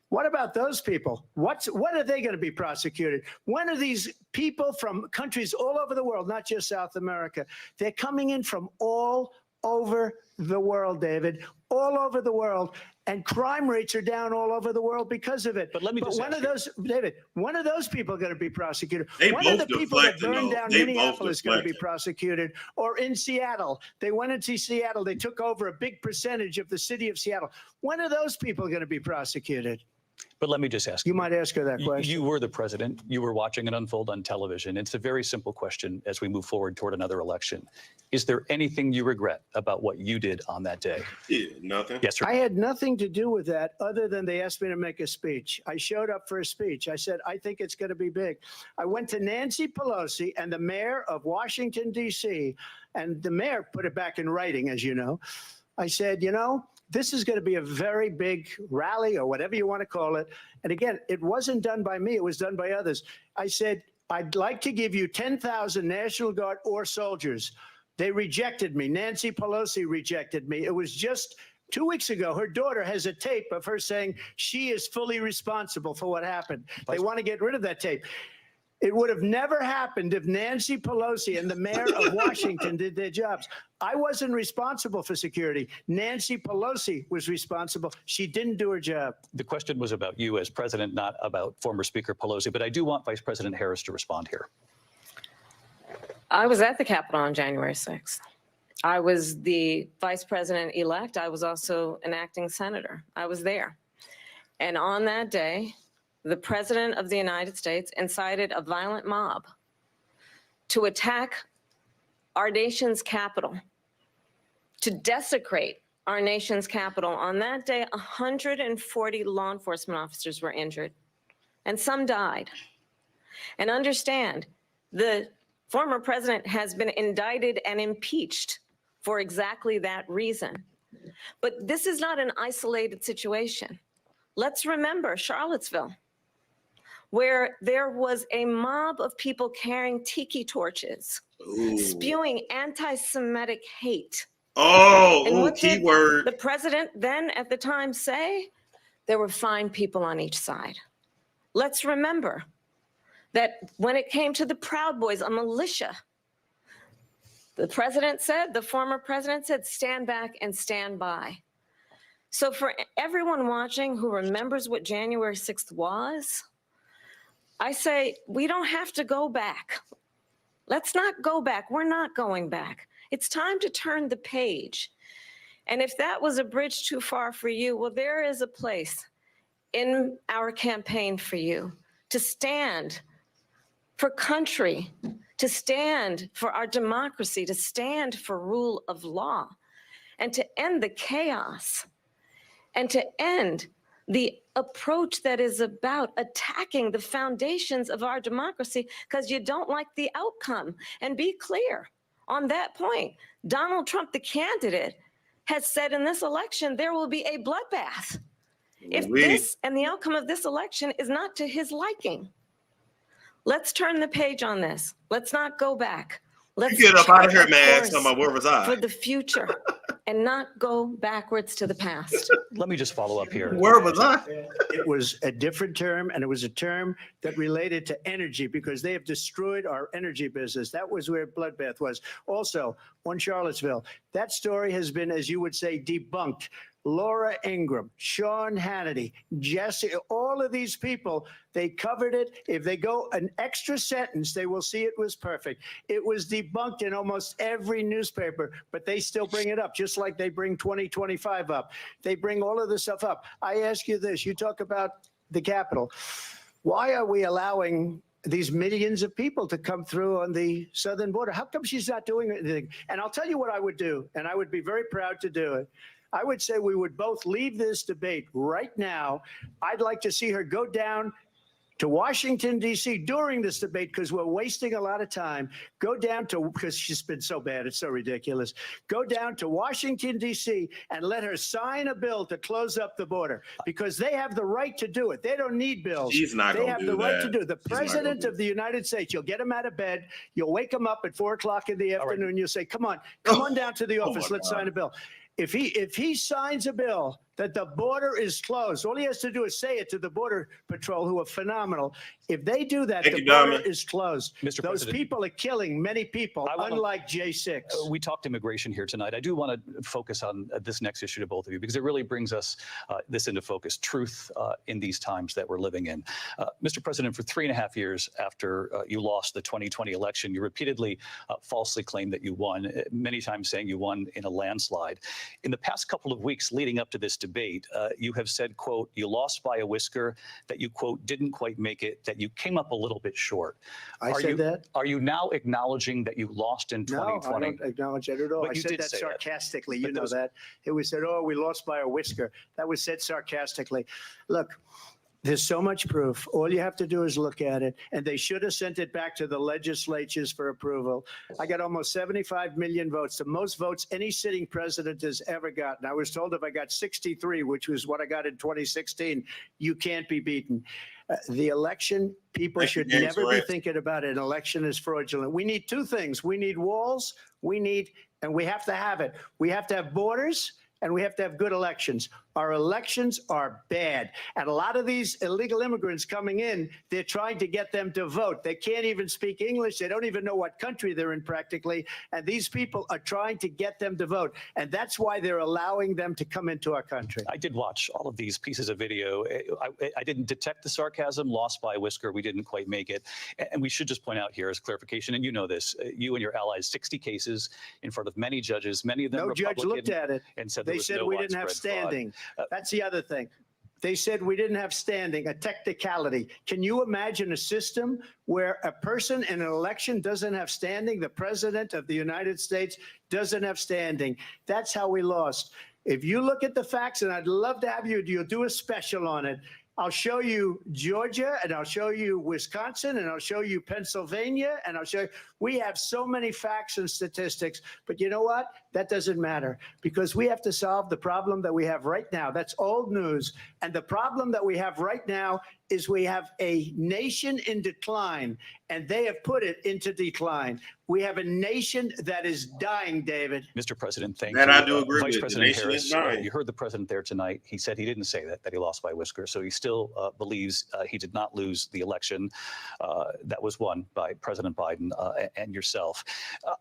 [SPEAKER 3] What about those people? When are they going to be prosecuted? When are these people from countries all over the world, not just South America? They're coming in from all over the world, David, all over the world. And crime rates are down all over the world because of it.
[SPEAKER 1] But let me just
[SPEAKER 3] when are those, David, when are those people going to be prosecuted?
[SPEAKER 4] They
[SPEAKER 3] when are
[SPEAKER 4] both
[SPEAKER 3] the people that
[SPEAKER 4] deflecting,
[SPEAKER 3] burned
[SPEAKER 4] though.
[SPEAKER 3] down
[SPEAKER 4] They
[SPEAKER 3] Minneapolis
[SPEAKER 4] both
[SPEAKER 3] going to be
[SPEAKER 4] deflecting.
[SPEAKER 3] prosecuted? Or in Seattle, they went into Seattle, they took over a big percentage of the city of Seattle. When are those people going to be prosecuted?
[SPEAKER 1] But let me just ask
[SPEAKER 3] You might ask her that question.
[SPEAKER 1] You were the president. You were watching it unfold on television. It's a very simple question as we move forward toward another election. Is there anything you regret about what you did on that day?
[SPEAKER 4] Yeah, nothing.
[SPEAKER 1] Yes, sir.
[SPEAKER 3] I had nothing to do with that other than they asked me to make a speech. I showed up for a speech. I said, I think it's going to be big. I went to Nancy Pelosi and the mayor of Washington, D.C., and the mayor put it back in writing, as you know. I said, you know, this is going to be a very big rally or whatever you want to call it. And again, it wasn't done by me. It was done by others. I said, I'd like to give you 10,000 National Guard or soldiers. They rejected me. Nancy Pelosi rejected me. It was just 2 weeks ago. Her daughter has a tape of her saying she is fully responsible for what happened. They want to get rid of that tape. It would have never happened if Nancy Pelosi and the mayor of Washington did their jobs. I wasn't responsible for security. Nancy Pelosi was responsible. She didn't do her job.
[SPEAKER 1] The question was about you as president, not about former Speaker Pelosi, but I do want Vice President Harris to respond here.
[SPEAKER 2] I was at the Capitol on January 6th. I was the vice president-elect. I was also an acting senator. I was there. And on that day, the president of the United States incited a violent mob to attack our nation's capital, to desecrate our nation's capital. On that day, 140 law enforcement officers were injured, and some died. And understand, the former president has been indicted and impeached for exactly that reason. But this is not an isolated situation. Let's remember Charlottesville, where there was a mob of people carrying tiki torches, spewing anti-Semitic hate. And what did
[SPEAKER 4] keyword.
[SPEAKER 2] the president then at the time say? There were fine people on each side. Let's remember that when it came to the Proud Boys, a militia, the president said, the former president said, stand back and stand by. So for everyone watching who remembers what January 6th was, I say, we don't have to go back. Let's not go back. We're not going back. It's time to turn the page. And if that was a bridge too far for you, well, there is a place in our campaign for you to stand for country, to stand for our democracy, to stand for rule of law, and to end the chaos, and to end the approach that is about attacking the foundations of our democracy because you don't like the outcome. And be clear on that point. Donald Trump, the candidate, has said in this election there will be a bloodbath if this and the outcome of this election is not to his liking. Let's turn the page on this. Let's not go back. Let's
[SPEAKER 4] get up out of here, man. Where was I?
[SPEAKER 2] For the future and not go backwards to the past.
[SPEAKER 1] Let me just follow up here.
[SPEAKER 4] Where was I?
[SPEAKER 3] It was a different term, and it was a term that related to energy because they have destroyed our energy business. That was where bloodbath was. Also, on Charlottesville, that story has been, as you would say, debunked. Laura Ingraham, Sean Hannity, Jesse, all of these people, they covered it. If they go an extra sentence, they will see it was perfect. It was debunked in almost every newspaper, but they still bring it up, just like they bring 2025 up. They bring all of this stuff up. I ask you this, you talk about the Capitol. Why are we allowing these millions of people to come through on the southern border? How come she's not doing anything? And I'll tell you what I would do, and I would be very proud to do it. I would say we would both leave this debate right now. I'd like to see her go down to Washington, D.C. during this debate because we're wasting a lot of time. Go down to, because she's been so bad, it's so ridiculous. Go down to Washington, D.C. and let her sign a bill to close up the border because they have the right to do it. They don't need bills.
[SPEAKER 4] She's not
[SPEAKER 3] They
[SPEAKER 4] gonna
[SPEAKER 3] have
[SPEAKER 4] do
[SPEAKER 3] the right
[SPEAKER 4] that.
[SPEAKER 3] to do it. The
[SPEAKER 4] She's not
[SPEAKER 3] president
[SPEAKER 4] gonna
[SPEAKER 3] of the United States, you'll get him out of bed. You'll wake him up at 4 o'clock in the afternoon.
[SPEAKER 1] right.
[SPEAKER 3] You'll say, come on down to the office.
[SPEAKER 4] my
[SPEAKER 3] Let's
[SPEAKER 4] God.
[SPEAKER 3] sign a bill. If he signs a bill that the border is closed, all he has to do is say it to the Border Patrol, who are phenomenal. If they do that,
[SPEAKER 4] Thank
[SPEAKER 3] the
[SPEAKER 4] you,
[SPEAKER 3] border
[SPEAKER 4] Diamond.
[SPEAKER 3] is closed.
[SPEAKER 1] Mr.
[SPEAKER 3] Those
[SPEAKER 1] President.
[SPEAKER 3] people are killing many people,
[SPEAKER 1] I wanna-
[SPEAKER 3] unlike J6.
[SPEAKER 1] We talked immigration here tonight. I do want to focus on this next issue to both of you because it really brings us this into focus, truth in these times that we're living in. Mr. President, for 3.5 years after you lost the 2020 election, you repeatedly falsely claimed that you won, many times saying you won in a landslide. In the past couple of weeks leading up to this debate, you have said, quote, you lost by a whisker, that you, quote, didn't quite make it, that you came up a little bit short.
[SPEAKER 3] I said that?
[SPEAKER 1] Are you now acknowledging that you lost in
[SPEAKER 3] No, I
[SPEAKER 1] 2020?
[SPEAKER 3] don't acknowledge that at all.
[SPEAKER 1] But
[SPEAKER 3] I
[SPEAKER 1] you
[SPEAKER 3] said
[SPEAKER 1] did
[SPEAKER 3] that
[SPEAKER 1] say that.
[SPEAKER 3] sarcastically.
[SPEAKER 1] But
[SPEAKER 3] You know
[SPEAKER 1] those-
[SPEAKER 3] that. It was said, oh, we lost by a whisker. That was said sarcastically. Look, there's so much proof. All you have to do is look at it. And they should have sent it back to the legislatures for approval. I got almost 75 million votes, the most votes any sitting president has ever gotten. I was told if I got 63, which was what I got in 2016, you can't be beaten. The election, people
[SPEAKER 4] Thank you,
[SPEAKER 3] should
[SPEAKER 4] James
[SPEAKER 3] never be
[SPEAKER 4] Grant.
[SPEAKER 3] thinking about it. An election is fraudulent. We need two things. We need walls, and we have to have it. We have to have borders, and we have to have good elections. Our elections are bad. And a lot of these illegal immigrants coming in, they're trying to get them to vote. They can't even speak English. They don't even know what country they're in practically. And these people are trying to get them to vote. And that's why they're allowing them to come into our country.
[SPEAKER 1] I did watch all of these pieces of video. I didn't detect the sarcasm, lost by a whisker. We didn't quite make it. And we should just point out here as clarification, and you know this, you and your allies, 60 cases in front of many judges, many of them
[SPEAKER 3] No
[SPEAKER 1] Republican,
[SPEAKER 3] judge looked at it.
[SPEAKER 1] And said
[SPEAKER 3] they said we didn't have standing. That's the other thing. They said we didn't have standing, a technicality. Can you imagine a system where a person in an election doesn't have standing? The president of the United States doesn't have standing. That's how we lost. If you look at the facts, and I'd love to have you'll do a special on it. I'll show you Georgia, and I'll show you Wisconsin, and I'll show you Pennsylvania, and I'll show you. We have so many facts and statistics, but you know what? That doesn't matter, because we have to solve the problem that we have right now. That's old news. And the problem that we have right now is we have a nation in decline, and they have put it into decline. We have a nation that is dying, David.
[SPEAKER 1] Mr. President, thank
[SPEAKER 4] That
[SPEAKER 1] you.
[SPEAKER 4] I do agree
[SPEAKER 1] Vice
[SPEAKER 4] with.
[SPEAKER 1] President
[SPEAKER 4] The nation
[SPEAKER 1] Harris,
[SPEAKER 4] is dying.
[SPEAKER 1] you heard the president there tonight. He said he didn't say that he lost by a whisker. So he still believes he did not lose the election that was won by President Biden and yourself.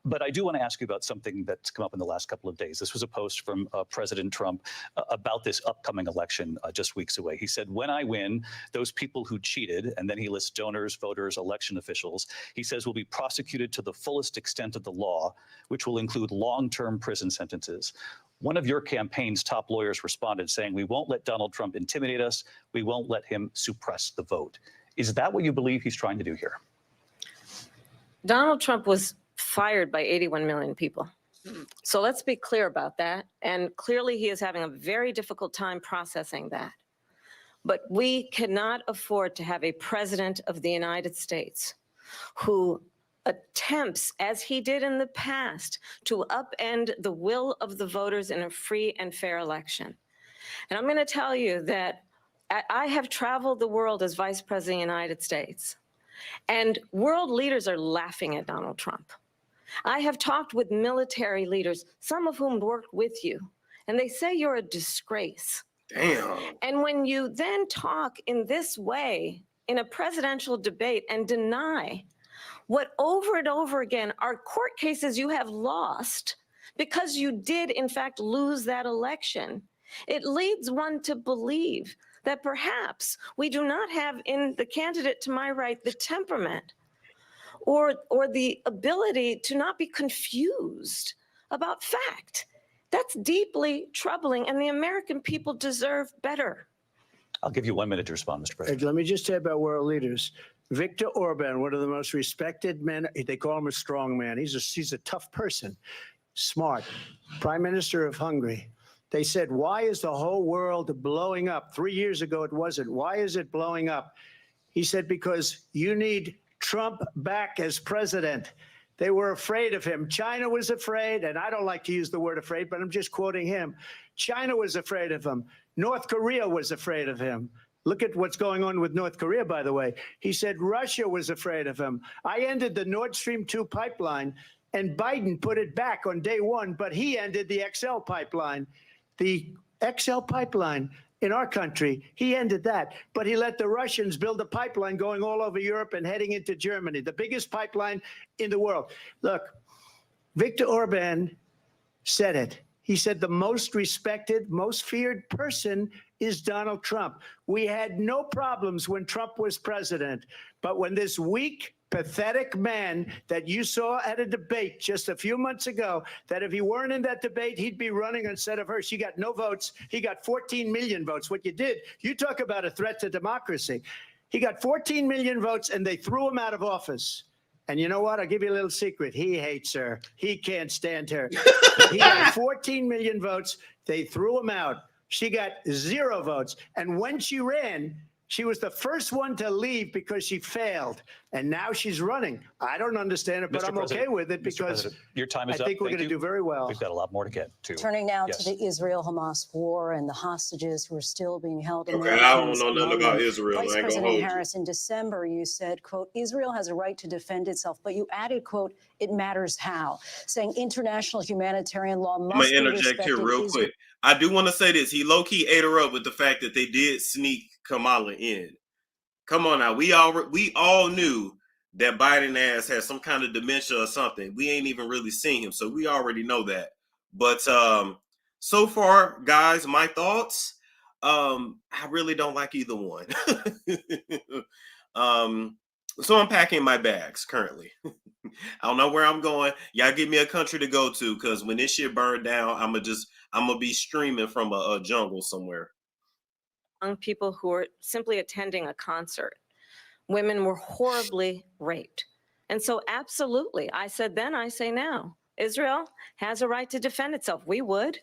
[SPEAKER 1] But I do want to ask you about something that's come up in the last couple of days. This was a post from President Trump about this upcoming election just weeks away. He said, when I win, those people who cheated, and then he lists donors, voters, election officials, he says will be prosecuted to the fullest extent of the law, which will include long-term prison sentences. One of your campaign's top lawyers responded saying, we won't let Donald Trump intimidate us. We won't let him suppress the vote. Is that what you believe he's trying to do here?
[SPEAKER 2] Donald Trump was fired by 81 million people. So let's be clear about that. And clearly he is having a very difficult time processing that. But we cannot afford to have a president of the United States who attempts, as he did in the past, to upend the will of the voters in a free and fair election. And I'm going to tell you that I have traveled the world as Vice President of the United States, and world leaders are laughing at Donald Trump. I have talked with military leaders, some of whom worked with you, and they say you're a disgrace.
[SPEAKER 4] Damn.
[SPEAKER 2] And when you then talk in this way in a presidential debate and deny what over and over again are court cases you have lost because you did in fact lose that election, it leads one to believe that perhaps we do not have in the candidate to my right the temperament or the ability to not be confused about fact. That's deeply troubling, and the American people deserve better.
[SPEAKER 1] I'll give you 1 minute to respond, Mr. President.
[SPEAKER 3] Let me just say about world leaders. Viktor Orban, one of the most respected men, they call him a strong man. He's a tough person, smart. Prime Minister of Hungary. They said, why is the whole world blowing up? 3 years ago, it wasn't. Why is it blowing up? He said, because you need Trump back as president. They were afraid of him. China was afraid, and I don't like to use the word afraid, but I'm just quoting him. China was afraid of him. North Korea was afraid of him. Look at what's going on with North Korea, by the way. He said Russia was afraid of him. I ended the Nord Stream 2 pipeline, and Biden put it back on day one, but he ended the XL pipeline. The XL pipeline in our country, he ended that, but he let the Russians build a pipeline going all over Europe and heading into Germany, the biggest pipeline in the world. Look, Viktor Orban said it. He said the most respected, most feared person is Donald Trump. We had no problems when Trump was president, but when this weak, pathetic man that you saw at a debate just a few months ago, that if he weren't in that debate, he'd be running instead of her. She got no votes. He got 14 million votes. What you did, you talk about a threat to democracy. He got 14 million votes, and they threw him out of office. And you know what? I'll give you a little secret. He hates her. He can't stand her. He got 14 million votes. They threw him out. She got 0 votes. And when she ran, she was the first one to leave because she failed. And now she's running. I don't understand it, but I'm okay with it because
[SPEAKER 1] your time is up.
[SPEAKER 3] I think we're going to do very well.
[SPEAKER 1] We've got a lot more to get to.
[SPEAKER 5] Turning now
[SPEAKER 1] Yes.
[SPEAKER 5] to the Israel-Hamas war and the hostages who are still being held.
[SPEAKER 4] Okay, I don't know nothing about Israel.
[SPEAKER 5] Vice
[SPEAKER 4] I ain't gonna
[SPEAKER 5] President
[SPEAKER 4] hold you.
[SPEAKER 5] Harris, in December, you said, quote, Israel has a right to defend itself, but you added, quote, it matters how, saying international humanitarian law must be respected.
[SPEAKER 4] I'm going to interject here real quick. I do want to say this. He low-key ate her up with the fact that they did sneak Kamala in. Come on now. We all knew that Biden ass had some kind of dementia or something. We ain't even really seen him, so we already know that. But so far, guys, my thoughts, I really don't like either one. So I'm packing my bags currently. I don't know where I'm going. Y'all give me a country to go to, because when this shit burned down, I'm gonna be streaming from a jungle somewhere.
[SPEAKER 2] Young people who were simply attending a concert. Women were horribly raped. And so absolutely, I said then, I say now, Israel has a right to defend itself. We would.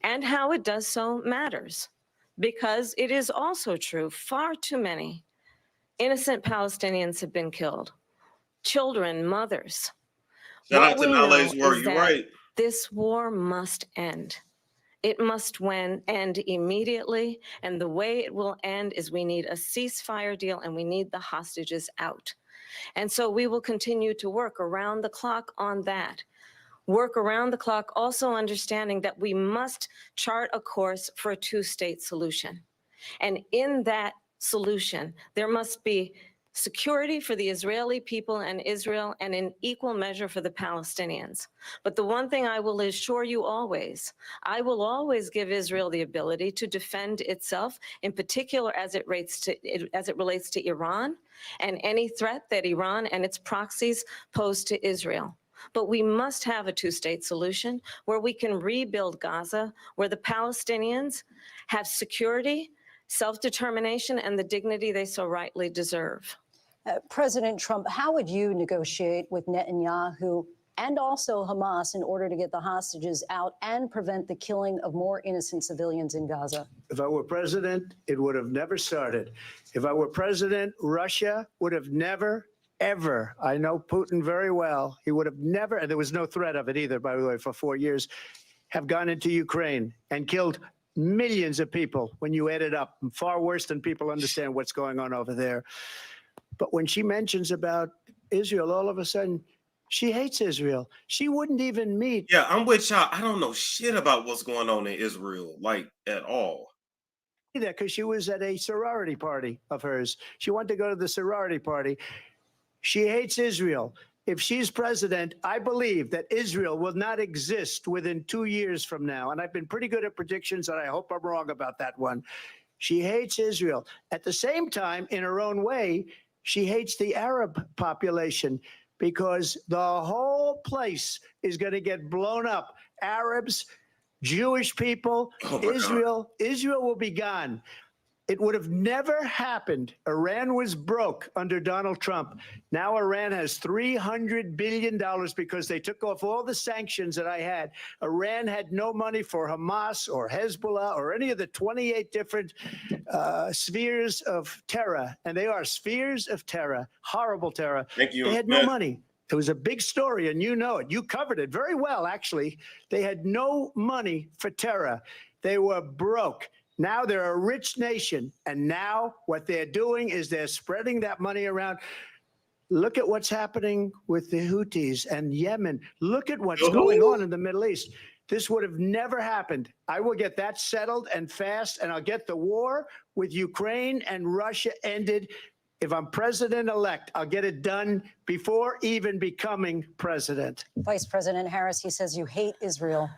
[SPEAKER 2] And how it does so matters, because it is also true, far too many innocent Palestinians have been killed. Children, mothers.
[SPEAKER 4] Shout out
[SPEAKER 2] What
[SPEAKER 4] to
[SPEAKER 2] we
[SPEAKER 4] Nale's
[SPEAKER 2] know
[SPEAKER 4] word.
[SPEAKER 2] is
[SPEAKER 4] You're
[SPEAKER 2] that
[SPEAKER 4] right.
[SPEAKER 2] this war must end. It must end immediately. And the way it will end is we need a ceasefire deal and we need the hostages out. And so we will continue to work around the clock on that. Work around the clock, also understanding that we must chart a course for a two-state solution. And in that solution, there must be security for the Israeli people and Israel, and in equal measure for the Palestinians. But the one thing I will assure you always, I will always give Israel the ability to defend itself, in particular as it relates to Iran and any threat that Iran and its proxies pose to Israel. But we must have a two-state solution where we can rebuild Gaza, where the Palestinians have security, self-determination, and the dignity they so rightly deserve.
[SPEAKER 5] President Trump, how would you negotiate with Netanyahu and also Hamas in order to get the hostages out and prevent the killing of more innocent civilians in Gaza?
[SPEAKER 3] If I were president, it would have never started. If I were president, Russia would have never, ever, I know Putin very well, he would have never, and there was no threat of it either, by the way, for 4 years, have gone into Ukraine and killed millions of people when you add it up, far worse than people understand what's going on over there. But when she mentions about Israel, all of a sudden, she hates Israel. She wouldn't even meet.
[SPEAKER 4] Yeah, I'm with y'all. I don't know shit about what's going on in Israel, like, at all.
[SPEAKER 3] Because she was at a sorority party of hers. She wanted to go to the sorority party. She hates Israel. If she's president, I believe that Israel will not exist within 2 years from now. And I've been pretty good at predictions, and I hope I'm wrong about that one. She hates Israel. At the same time, in her own way, she hates the Arab population because the whole place is going to get blown up. Arabs, Jewish people, Israel will be gone. It would have never happened. Iran was broke under Donald Trump. Now Iran has $300 billion because they took off all the sanctions that I had. Iran had no money for Hamas or Hezbollah or any of the 28 different spheres of terror. And they are spheres of terror, horrible terror.
[SPEAKER 4] Thank you.
[SPEAKER 3] They had no money. It was a big story, and you know it. You covered it very well, actually. They had no money for terror. They were broke. Now they're a rich nation, and now what they're doing is they're spreading that money around. Look at what's happening with the Houthis and Yemen. Look at what's going on in the Middle East. This would have never happened. I will get that settled and fast, and I'll get the war with Ukraine and Russia ended. If I'm president-elect, I'll get it done before even becoming president.
[SPEAKER 5] Vice President Harris, he says you hate Israel.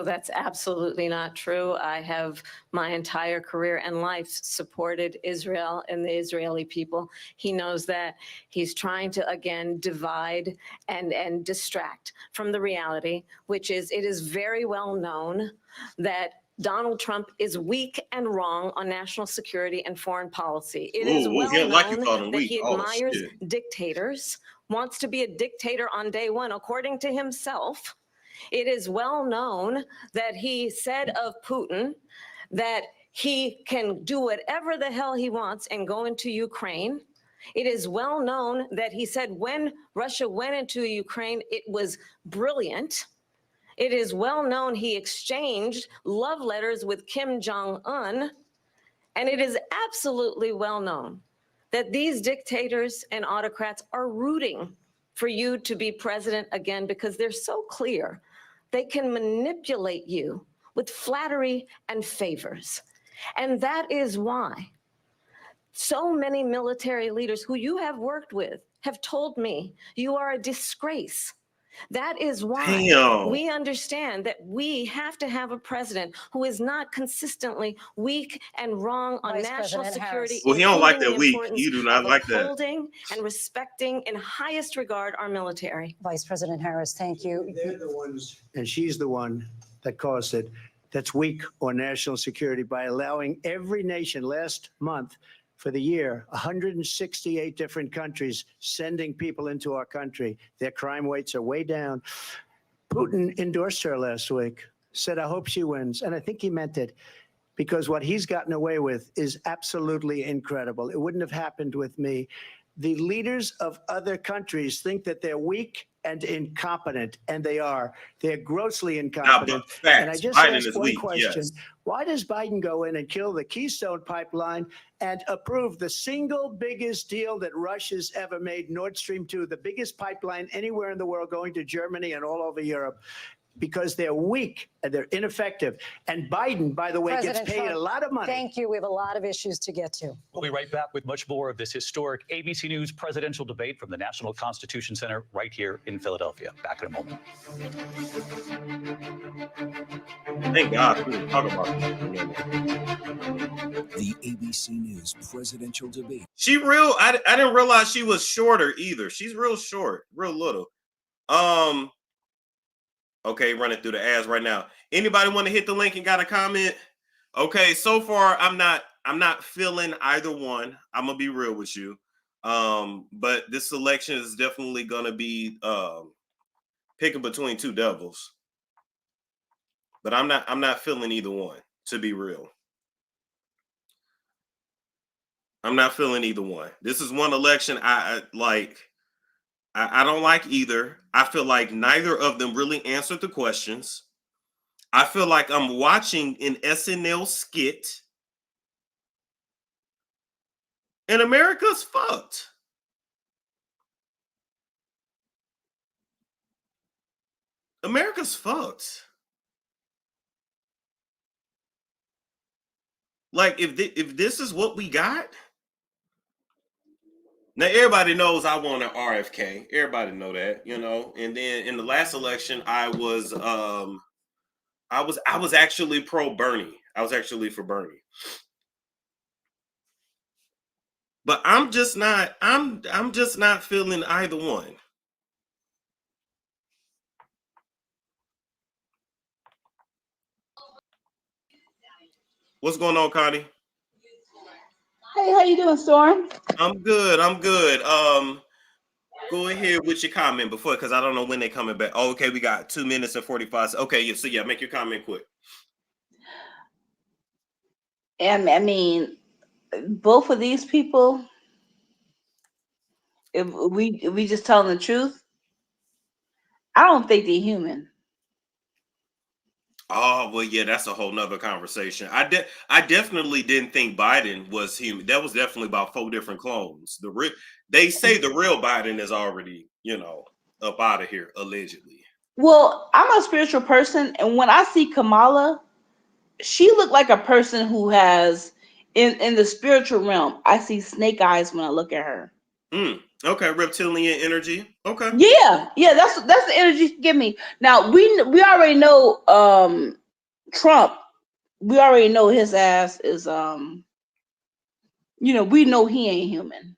[SPEAKER 2] That's absolutely not true. I have my entire career and life supported Israel and the Israeli people. He knows that. He's trying to, again, divide and distract from the reality, which is it is very well known that Donald Trump is weak and wrong on national security and foreign policy. It is well known that he admires dictators, wants to be a dictator on day one, according to himself. It is well known that he said of Putin that he can do whatever the hell he wants and go into Ukraine. It is well known that he said when Russia went into Ukraine, it was brilliant. It is well known he exchanged love letters with Kim Jong-un. And it is absolutely well known that these dictators and autocrats are rooting for you to be president again because they're so clear. They can manipulate you with flattery and favors. And that is why so many military leaders who you have worked with have told me you are a disgrace. That is why we understand that we have to have a president who is not consistently weak and wrong on
[SPEAKER 5] Vice
[SPEAKER 2] national
[SPEAKER 5] President
[SPEAKER 2] security.
[SPEAKER 5] Harris.
[SPEAKER 4] Well, he don't like
[SPEAKER 2] including
[SPEAKER 4] that
[SPEAKER 2] the
[SPEAKER 4] weak.
[SPEAKER 2] importance
[SPEAKER 4] You do not
[SPEAKER 2] of
[SPEAKER 4] like that.
[SPEAKER 2] upholding and respecting in highest regard our military.
[SPEAKER 5] Vice President Harris, thank you.
[SPEAKER 3] They're the ones, and she's the one that caused it, that's weak on national security by allowing every nation last month for the year, 168 different countries sending people into our country. Their crime rates are way down. Putin endorsed her last week, said, I hope she wins. And I think he meant it, because what he's gotten away with is absolutely incredible. It wouldn't have happened with me. The leaders of other countries think that they're weak and incompetent, and they are. They're grossly incompetent. And I just asked one question. Yes. Why does Biden go in and kill the Keystone Pipeline and approve the single biggest deal that Russia's ever made, Nord Stream 2, the biggest pipeline anywhere in the world going to Germany and all over Europe? Because they're weak and they're ineffective. And Biden, by the way,
[SPEAKER 5] President
[SPEAKER 3] gets paid
[SPEAKER 5] Trump,
[SPEAKER 3] a lot of money.
[SPEAKER 5] Thank you. We have a lot of issues to get to.
[SPEAKER 1] We'll be right back with much more of this historic ABC News presidential debate from the National Constitution Center right here in Philadelphia. Back in a moment.
[SPEAKER 4] Thank God we were talking about
[SPEAKER 6] the ABC News presidential debate.
[SPEAKER 4] She real. I didn't realize she was shorter either. She's real short, real little. Okay, running through the ads right now. Anybody want to hit the link and got a comment? Okay, so far I'm not feeling either one. I'm gonna be real with you. But this selection is definitely gonna be picking between two devils. But I'm not feeling either one, to be real. I'm not feeling either one. This is one election I like. I don't like either. I feel like neither of them really answered the questions. I feel like I'm watching an SNL skit. And America's fucked. America's fucked. Like, if this is what we got. Now, everybody knows I want an RFK. Everybody know that, you know. And then in the last election, I was actually pro Bernie. I was actually for Bernie. But I'm just not feeling either one. What's going on, Connie?
[SPEAKER 7] Hey, how you doing, Storm?
[SPEAKER 4] I'm good. Go ahead with your comment before, because I don't know when they're coming back. Oh, okay, we got 2 minutes and 45. Okay, yeah, so yeah, make your comment quick.
[SPEAKER 7] And I mean, both of these people, if we just telling the truth, I don't think they're human.
[SPEAKER 4] Oh, well, yeah, that's a whole nother conversation. I definitely didn't think Biden was human. That was definitely about 4 different clones. They say the real Biden is already, you know, up out of here, allegedly.
[SPEAKER 7] Well, I'm a spiritual person, and when I see Kamala, she looked like a person who has, in the spiritual realm, I see snake eyes when I look at her.
[SPEAKER 4] Okay, reptilian energy. Okay.
[SPEAKER 7] Yeah, that's the energy she give me. Now we already know Trump. We already know his ass is you know, we know he ain't human.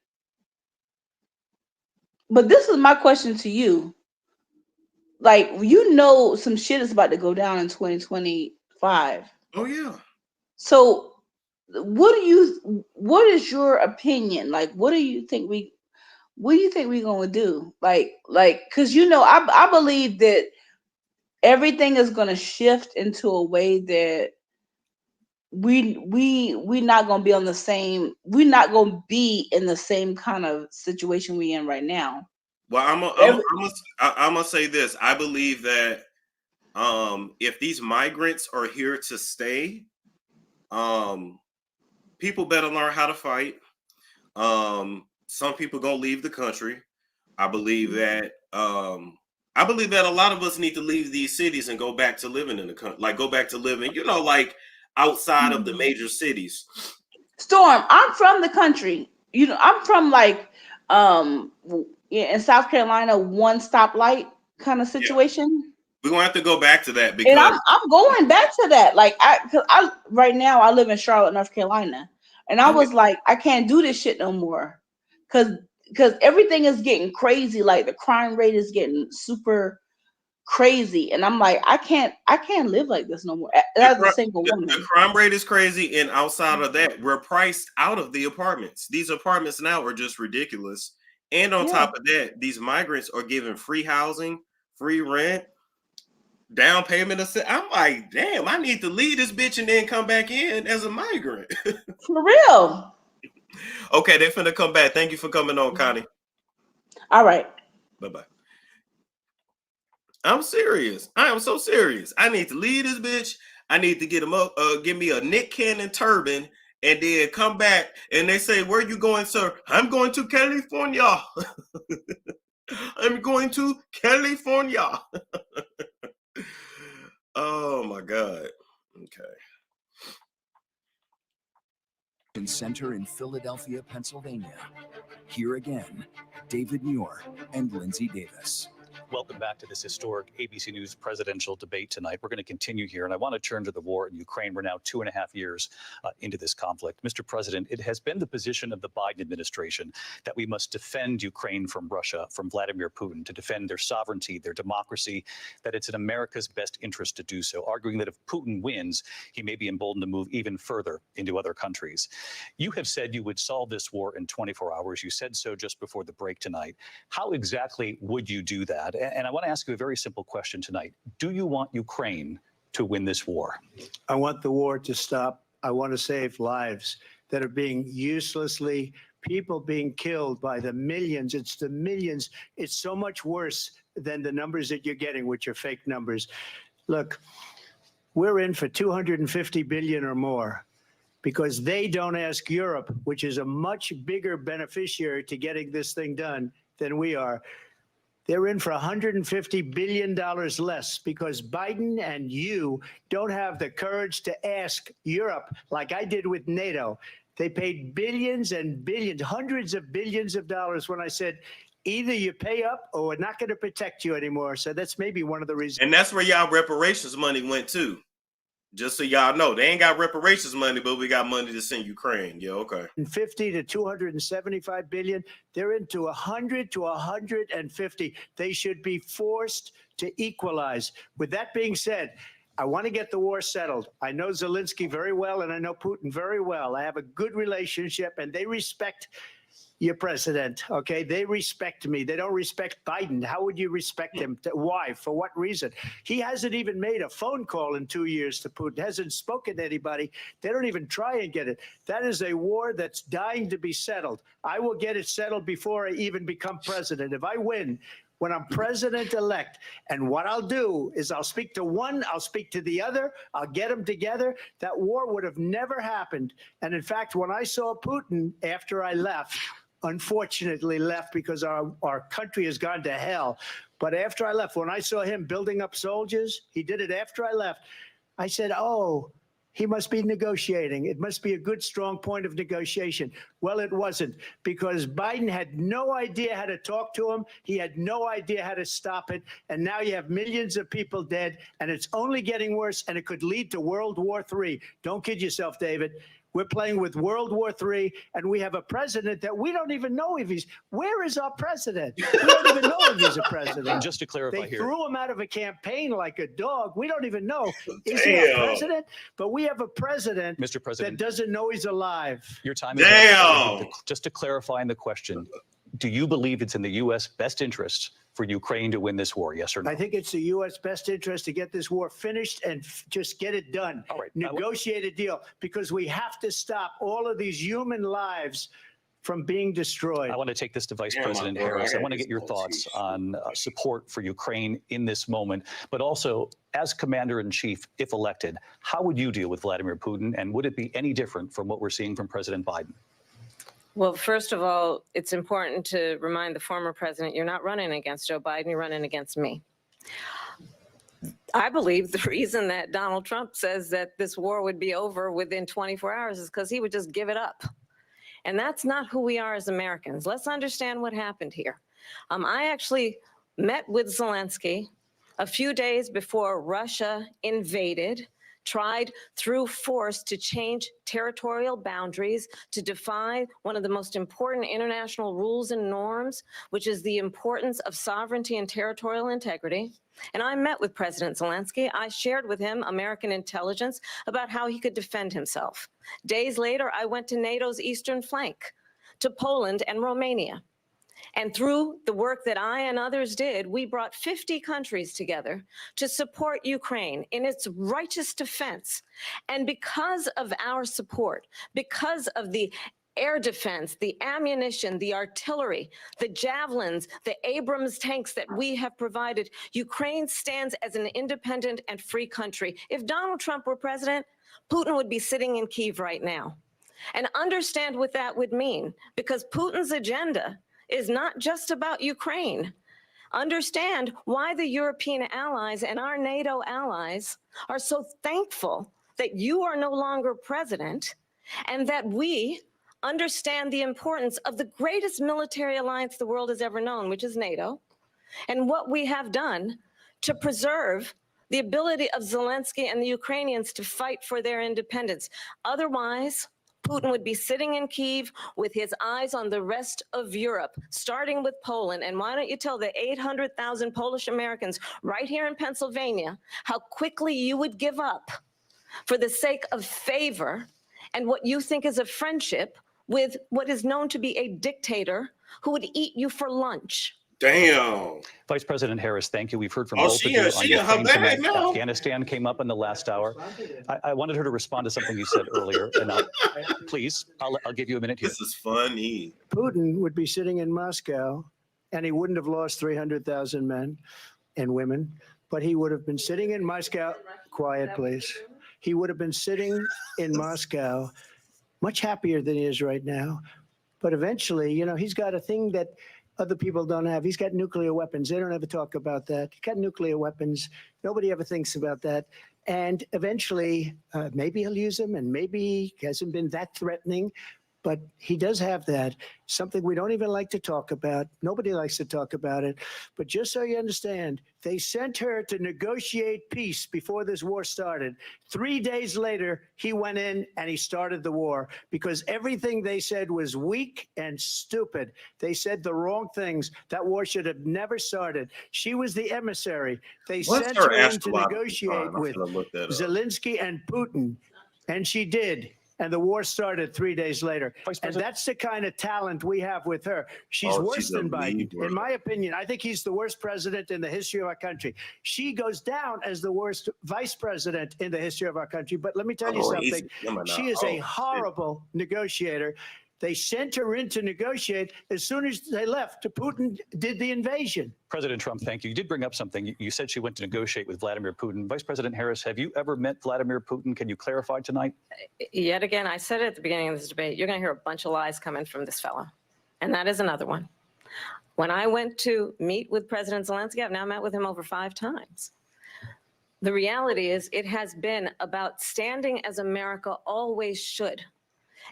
[SPEAKER 7] But this is my question to you. Like, you know, some shit is about to go down in 2025.
[SPEAKER 4] Oh yeah.
[SPEAKER 7] So what is your opinion? Like, what do you think we're gonna do? Like, because you know, I believe that everything is gonna shift into a way that we're not gonna be on the same. We're not gonna be in the same kind of situation we're in right now.
[SPEAKER 4] Well, I'm gonna say this. I believe that if these migrants are here to stay, people better learn how to fight. Some people gonna leave the country. I believe that I believe that a lot of us need to leave these cities and go back to living in the country, like go back to living, like outside of the major cities.
[SPEAKER 7] Storm, I'm from the country. I'm from like in South Carolina, one stoplight kind of situation.
[SPEAKER 4] We're gonna have to go back to that because
[SPEAKER 7] and I'm going back to that. Like I right now I live in Charlotte, North Carolina, and I was like, I can't do this shit no more, because everything is getting crazy. Like the crime rate is getting super crazy, and I'm like, I can't live like this no more as a single woman.
[SPEAKER 4] The crime rate is crazy, and outside of that, we're priced out of the apartments. These apartments now are just ridiculous, and on top of that, these migrants are given free housing, free rent, down payment. I'm like, damn, I need to leave this bitch and then come back in as a migrant.
[SPEAKER 7] For real.
[SPEAKER 4] Okay, they're finna come back. Thank you for coming on, Connie.
[SPEAKER 7] All right.
[SPEAKER 4] Bye-bye. I'm serious. I am so serious. I need to leave this bitch. I need to get him up, give me a Nick Cannon turban, and then come back. And they say, where you going, sir? I'm going to California. I'm going to California. Oh my God. Okay.
[SPEAKER 6] Center in Philadelphia, Pennsylvania. Here again, David Muir and Lindsay Davis.
[SPEAKER 1] Welcome back to this historic ABC News presidential debate tonight. We're going to continue here, and I want to turn to the war in Ukraine. We're now 2.5 years into this conflict. Mr. President, it has been the position of the Biden administration that we must defend Ukraine from Russia, from Vladimir Putin, to defend their sovereignty, their democracy, that it's in America's best interest to do so, arguing that if Putin wins, he may be emboldened to move even further into other countries. You have said you would solve this war in 24 hours. You said so just before the break tonight. How exactly would you do that? And I want to ask you a very simple question tonight. Do you want Ukraine to win this war?
[SPEAKER 3] I want the war to stop. I want to save lives that are being people being killed by the millions. It's the millions. It's so much worse than the numbers that you're getting, which are fake numbers. Look, we're in for 250 billion or more because they don't ask Europe, which is a much bigger beneficiary to getting this thing done than we are. They're in for $150 billion less because Biden and you don't have the courage to ask Europe like I did with NATO. They paid billions and billions, hundreds of billions of dollars when I said, either you pay up or we're not going to protect you anymore. So that's maybe one of the reasons.
[SPEAKER 4] And that's where y'all reparations money went to. Just so y'all know, they ain't got reparations money, but we got money to send Ukraine. Yeah, okay.
[SPEAKER 3] 50 to 275 billion. They're into 100 to 150. They should be forced to equalize. With that being said, I want to get the war settled. I know Zelensky very well, and I know Putin very well. I have a good relationship, and they respect your president, okay? They respect me. They don't respect Biden. How would you respect him? Why? For what reason? He hasn't even made a phone call in 2 years to Putin, hasn't spoken to anybody. They don't even try and get it. That is a war that's dying to be settled. I will get it settled before I even become president. If I win, when I'm president-elect, and what I'll do is I'll speak to one, I'll speak to the other, I'll get them together. That war would have never happened. And in fact, when I saw Putin after I left, unfortunately left because our country has gone to hell. But after I left, when I saw him building up soldiers, he did it after I left. I said, oh, he must be negotiating. It must be a good, strong point of negotiation. Well, it wasn't, because Biden had no idea how to talk to him. He had no idea how to stop it. And now you have millions of people dead, and it's only getting worse, and it could lead to World War III. Don't kid yourself, David. We're playing with World War III, and we have a president that we don't even know if he's. Where is our president? We don't even know if he's a president.
[SPEAKER 1] And just to clarify
[SPEAKER 3] they
[SPEAKER 1] here,
[SPEAKER 3] threw him out of a campaign like a dog. We don't even know. Is he a president? But we have a president,
[SPEAKER 1] Mr. President,
[SPEAKER 3] that doesn't know he's alive.
[SPEAKER 1] Your time is up. Just to clarify in the question, do you believe it's in the U.S. best interest for Ukraine to win this war, yes or no?
[SPEAKER 3] I think it's the U.S. best interest to get this war finished and just get it done.
[SPEAKER 1] All right.
[SPEAKER 3] Negotiate a deal, because we have to stop all of these human lives from being destroyed.
[SPEAKER 1] I want to take this to Vice President Harris. I want to get your thoughts on support for Ukraine in this moment, but also as Commander-in-Chief, if elected, how would you deal with Vladimir Putin, and would it be any different from what we're seeing from President Biden?
[SPEAKER 2] Well, first of all, it's important to remind the former president, you're not running against Joe Biden, you're running against me. I believe the reason that Donald Trump says that this war would be over within 24 hours is because he would just give it up. And that's not who we are as Americans. Let's understand what happened here. I actually met with Zelensky a few days before Russia invaded, tried through force to change territorial boundaries, to defy one of the most important international rules and norms, which is the importance of sovereignty and territorial integrity. And I met with President Zelensky. I shared with him American intelligence about how he could defend himself. Days later, I went to NATO's eastern flank, to Poland and Romania. And through the work that I and others did, we brought 50 countries together to support Ukraine in its righteous defense. And because of our support, because of the air defense, the ammunition, the artillery, the javelins, the Abrams tanks that we have provided, Ukraine stands as an independent and free country. If Donald Trump were president, Putin would be sitting in Kyiv right now. And understand what that would mean, because Putin's agenda is not just about Ukraine. Understand why the European allies and our NATO allies are so thankful that you are no longer president, and that we understand the importance of the greatest military alliance the world has ever known, which is NATO, and what we have done to preserve the ability of Zelensky and the Ukrainians to fight for their independence. Otherwise, Putin would be sitting in Kyiv with his eyes on the rest of Europe, starting with Poland. And why don't you tell the 800,000 Polish Americans right here in Pennsylvania how quickly you would give up for the sake of favor and what you think is a friendship with what is known to be a dictator who would eat you for lunch.
[SPEAKER 4] Damn.
[SPEAKER 1] Vice President Harris, thank you. We've heard from
[SPEAKER 4] Oh,
[SPEAKER 1] both of you on
[SPEAKER 4] she in her
[SPEAKER 1] Ukraine
[SPEAKER 4] bag
[SPEAKER 1] tonight.
[SPEAKER 4] now.
[SPEAKER 1] Afghanistan came up in the last hour. I wanted her to respond to something you said earlier, and please, I'll give you a minute here.
[SPEAKER 4] This is funny.
[SPEAKER 3] Putin would be sitting in Moscow, and he wouldn't have lost 300,000 men and women, but he would have been sitting in Moscow. Quiet, please. He would have been sitting in Moscow, much happier than he is right now. But eventually, you know, he's got a thing that other people don't have. He's got nuclear weapons. They don't ever talk about that. He's got nuclear weapons. Nobody ever thinks about that. And eventually, maybe he'll use them, and maybe he hasn't been that threatening. But he does have that, something we don't even like to talk about. Nobody likes to talk about it. But just so you understand, they sent her to negotiate peace before this war started. 3 days later, he went in and he started the war because everything they said was weak and stupid. They said the wrong things. That war should have never started. She was the emissary. They sent her in to negotiate with Zelensky and Putin, and she did. And the war started 3 days later. And that's the kind of talent we have with her. She's worse than Biden. In my opinion, I think he's the worst president in the history of our country. She goes down as the worst vice president in the history of our country. But let me tell you something. She is a horrible negotiator. They sent her in to negotiate. As soon as they left, Putin did the invasion.
[SPEAKER 1] President Trump, thank you. You did bring up something. You said she went to negotiate with Vladimir Putin. Vice President Harris, have you ever met Vladimir Putin? Can you clarify tonight?
[SPEAKER 2] Yet again, I said it at the beginning of this debate, you're going to hear a bunch of lies coming from this fellow. And that is another one. When I went to meet with President Zelensky, I've now met with him over 5 times. The reality is it has been about standing as America always should,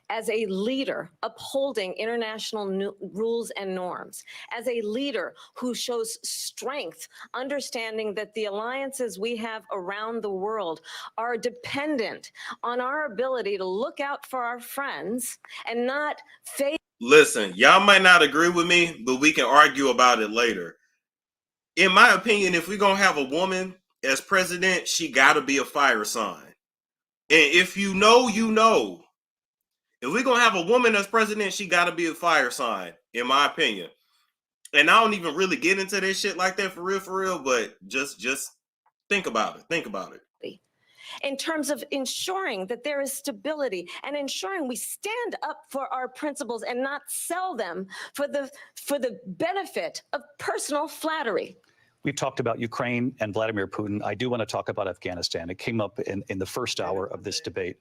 [SPEAKER 2] as a leader upholding international rules and norms, as a leader who shows strength, understanding that the alliances we have around the world are dependent on our ability to look out for our friends and not face.
[SPEAKER 4] Listen, y'all might not agree with me, but we can argue about it later. In my opinion, if we're going to have a woman as president, she got to be a fire sign. And if you know, you know. If we're going to have a woman as president, she got to be a fire sign, in my opinion. And I don't even really get into this shit like that for real, but just think about it. Think about it.
[SPEAKER 2] In terms of ensuring that there is stability and ensuring we stand up for our principles and not sell them for the benefit of personal flattery.
[SPEAKER 1] We've talked about Ukraine and Vladimir Putin. I do want to talk about Afghanistan. It came up in the first hour of this debate.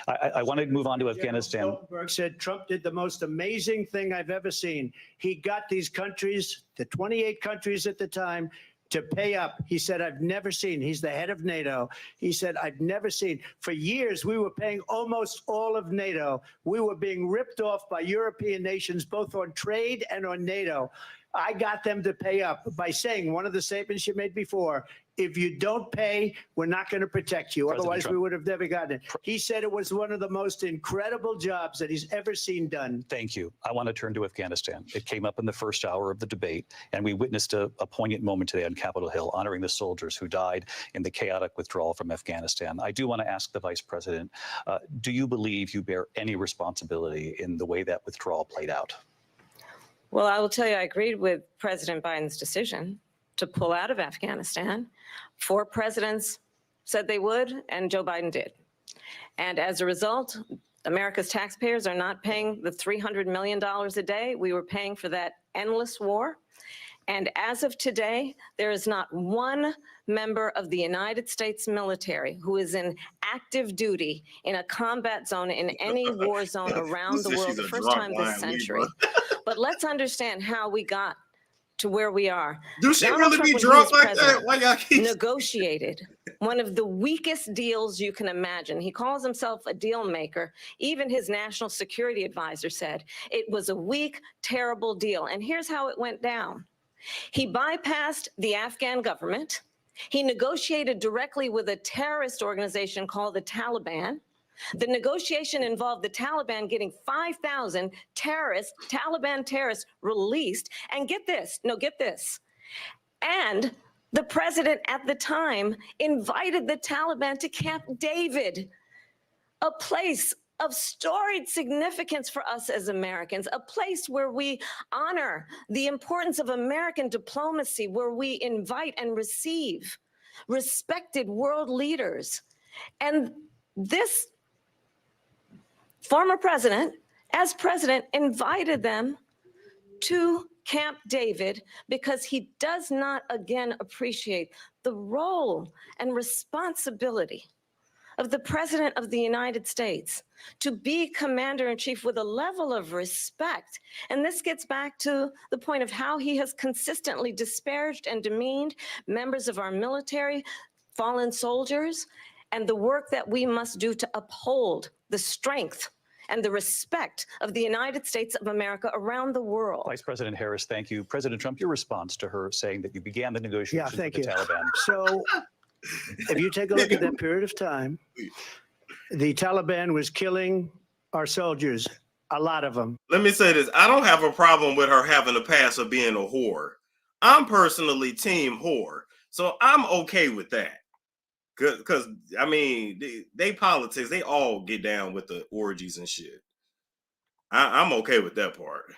[SPEAKER 1] I want to move on to Afghanistan.
[SPEAKER 3] Stoltenberg said Trump did the most amazing thing I've ever seen. He got these countries, the 28 countries at the time, to pay up. He said, I've never seen. He's the head of NATO. He said, I've never seen. For years, we were paying almost all of NATO. We were being ripped off by European nations, both on trade and on NATO. I got them to pay up by saying one of the statements you made before, if you don't pay, we're not going to protect you.
[SPEAKER 1] President
[SPEAKER 3] Otherwise,
[SPEAKER 1] Trump.
[SPEAKER 3] we would have never gotten it. He said it was one of the most incredible jobs that he's ever seen done.
[SPEAKER 1] Thank you. I want to turn to Afghanistan. It came up in the first hour of the debate, and we witnessed a poignant moment today on Capitol Hill, honoring the soldiers who died in the chaotic withdrawal from Afghanistan. I do want to ask the Vice President, do you believe you bear any responsibility in the way that withdrawal played out?
[SPEAKER 2] Well, I will tell you, I agreed with President Biden's decision to pull out of Afghanistan. 4 presidents said they would, and Joe Biden did. And as a result, America's taxpayers are not paying the $300 million a day we were paying for that endless war. And as of today, there is not one member of the United States military who is in active duty in a combat zone in any war zone around the world, the first time this century. But let's understand how we got to where we are.
[SPEAKER 4] Do she
[SPEAKER 2] Donald
[SPEAKER 4] really
[SPEAKER 2] Trump,
[SPEAKER 4] be
[SPEAKER 2] when he
[SPEAKER 4] drunk
[SPEAKER 2] was
[SPEAKER 4] like that? Why y'all keep
[SPEAKER 2] negotiated one of the weakest deals you can imagine. He calls himself a deal maker. Even his national security advisor said it was a weak, terrible deal. And here's how it went down. He bypassed the Afghan government. He negotiated directly with a terrorist organization called the Taliban. The negotiation involved the Taliban getting 5,000 Taliban terrorists released. And get this, and the president at the time invited the Taliban to Camp David, a place of storied significance for us as Americans, a place where we honor the importance of American diplomacy, where we invite and receive respected world leaders. And this former president, as president, invited them to Camp David because he does not, again, appreciate the role and responsibility of the President of the United States to be commander-in-chief with a level of respect. And this gets back to the point of how he has consistently disparaged and demeaned members of our military, fallen soldiers, and the work that we must do to uphold the strength and the respect of the United States of America around the world.
[SPEAKER 1] Vice President Harris, thank you. President Trump, your response to her saying that you began the negotiations with the Taliban.
[SPEAKER 3] So if you take a look at that period of time, the Taliban was killing our soldiers, a lot of them.
[SPEAKER 4] Let me say this. I don't have a problem with her having a past of being a whore. I'm personally team whore. So I'm okay with that. Because, I mean, they politics, they all get down with the orgies and shit. I'm okay with that part.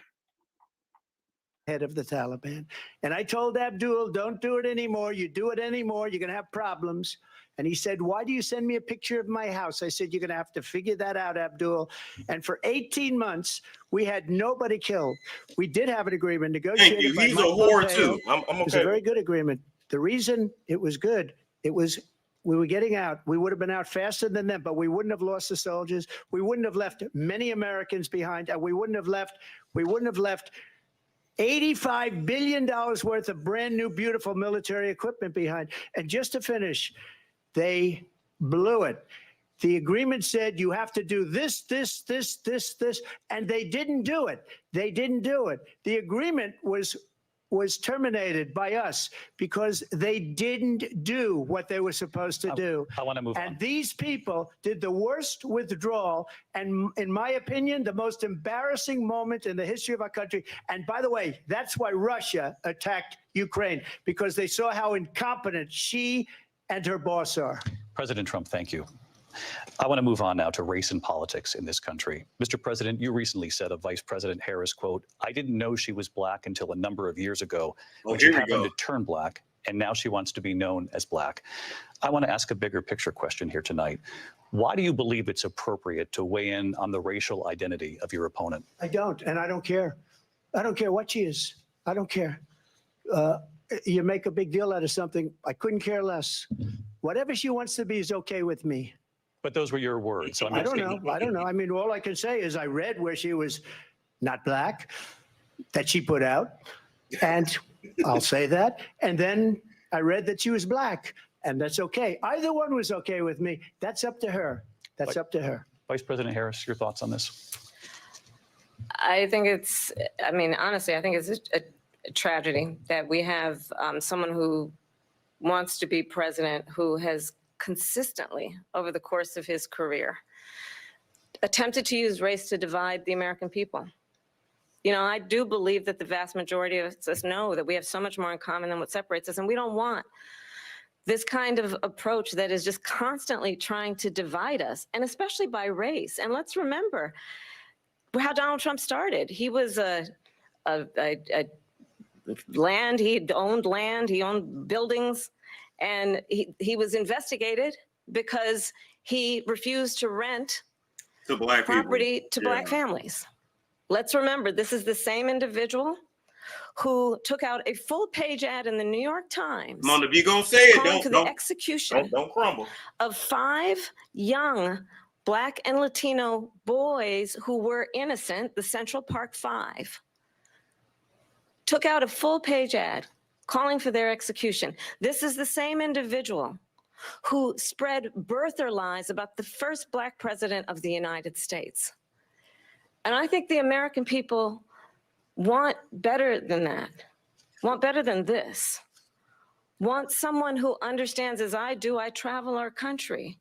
[SPEAKER 3] Head of the Taliban. And I told Abdul, don't do it anymore. You do it anymore, you're going to have problems. And he said, why do you send me a picture of my house? I said, you're going to have to figure that out, Abdul. And for 18 months, we had nobody killed. We did have an agreement negotiated.
[SPEAKER 4] Thank you.
[SPEAKER 3] By
[SPEAKER 4] He's
[SPEAKER 3] Mike
[SPEAKER 4] a whore,
[SPEAKER 3] Pompeo.
[SPEAKER 4] too. I'm okay.
[SPEAKER 3] It was a very good agreement. The reason it was good, we were getting out. We would have been out faster than them, but we wouldn't have lost the soldiers. We wouldn't have left many Americans behind, and we wouldn't have left $85 billion worth of brand new, beautiful military equipment behind. And just to finish, they blew it. The agreement said you have to do this, this, this, this, this, and they didn't do it. They didn't do it. The agreement was terminated by us because they didn't do what they were supposed to do.
[SPEAKER 1] I want to move on.
[SPEAKER 3] And these people did the worst withdrawal, and in my opinion, the most embarrassing moment in the history of our country. And by the way, that's why Russia attacked Ukraine, because they saw how incompetent she and her boss are.
[SPEAKER 1] President Trump, thank you. I want to move on now to race and politics in this country. Mr. President, you recently said of Vice President Harris, quote, I didn't know she was black until a number of years ago when she happened to turn black, and now she wants to be known as black. I want to ask a bigger picture question here tonight. Why do you believe it's appropriate to weigh in on the racial identity of your opponent?
[SPEAKER 3] I don't, and I don't care. I don't care what she is. I don't care. You make a big deal out of something. I couldn't care less. Whatever she wants to be is okay with me.
[SPEAKER 1] But those were your words. So I'm
[SPEAKER 3] I don't
[SPEAKER 1] asking-
[SPEAKER 3] know. I don't know. I mean, all I can say is I read where she was not black, that she put out, and I'll say that. And then I read that she was black, and that's okay. Either one was okay with me. That's up to her. That's up to her.
[SPEAKER 1] Vice President Harris, your thoughts on this?
[SPEAKER 2] I think it's, I mean, honestly, I think it's a tragedy that we have someone who wants to be president who has consistently, over the course of his career, attempted to use race to divide the American people. You know, I do believe that the vast majority of us know that we have so much more in common than what separates us, and we don't want this kind of approach that is just constantly trying to divide us, and especially by race. And let's remember how Donald Trump started. He was land, he owned buildings, and he was investigated because he refused to rent
[SPEAKER 4] To black
[SPEAKER 2] property
[SPEAKER 4] people.
[SPEAKER 2] to black families. Let's remember, this is the same individual who took out a full-page ad in the New York Times.
[SPEAKER 4] Come on, if you're gonna say it,
[SPEAKER 2] calling for the
[SPEAKER 4] don't
[SPEAKER 2] execution
[SPEAKER 4] crumble.
[SPEAKER 2] of 5 young Black and Latino boys who were innocent, the Central Park 5. Took out a full-page ad calling for their execution. This is the same individual who spread birther lies about the first Black president of the United States. And I think the American people want better than that, want better than this, want someone who understands, as I do, I travel our country.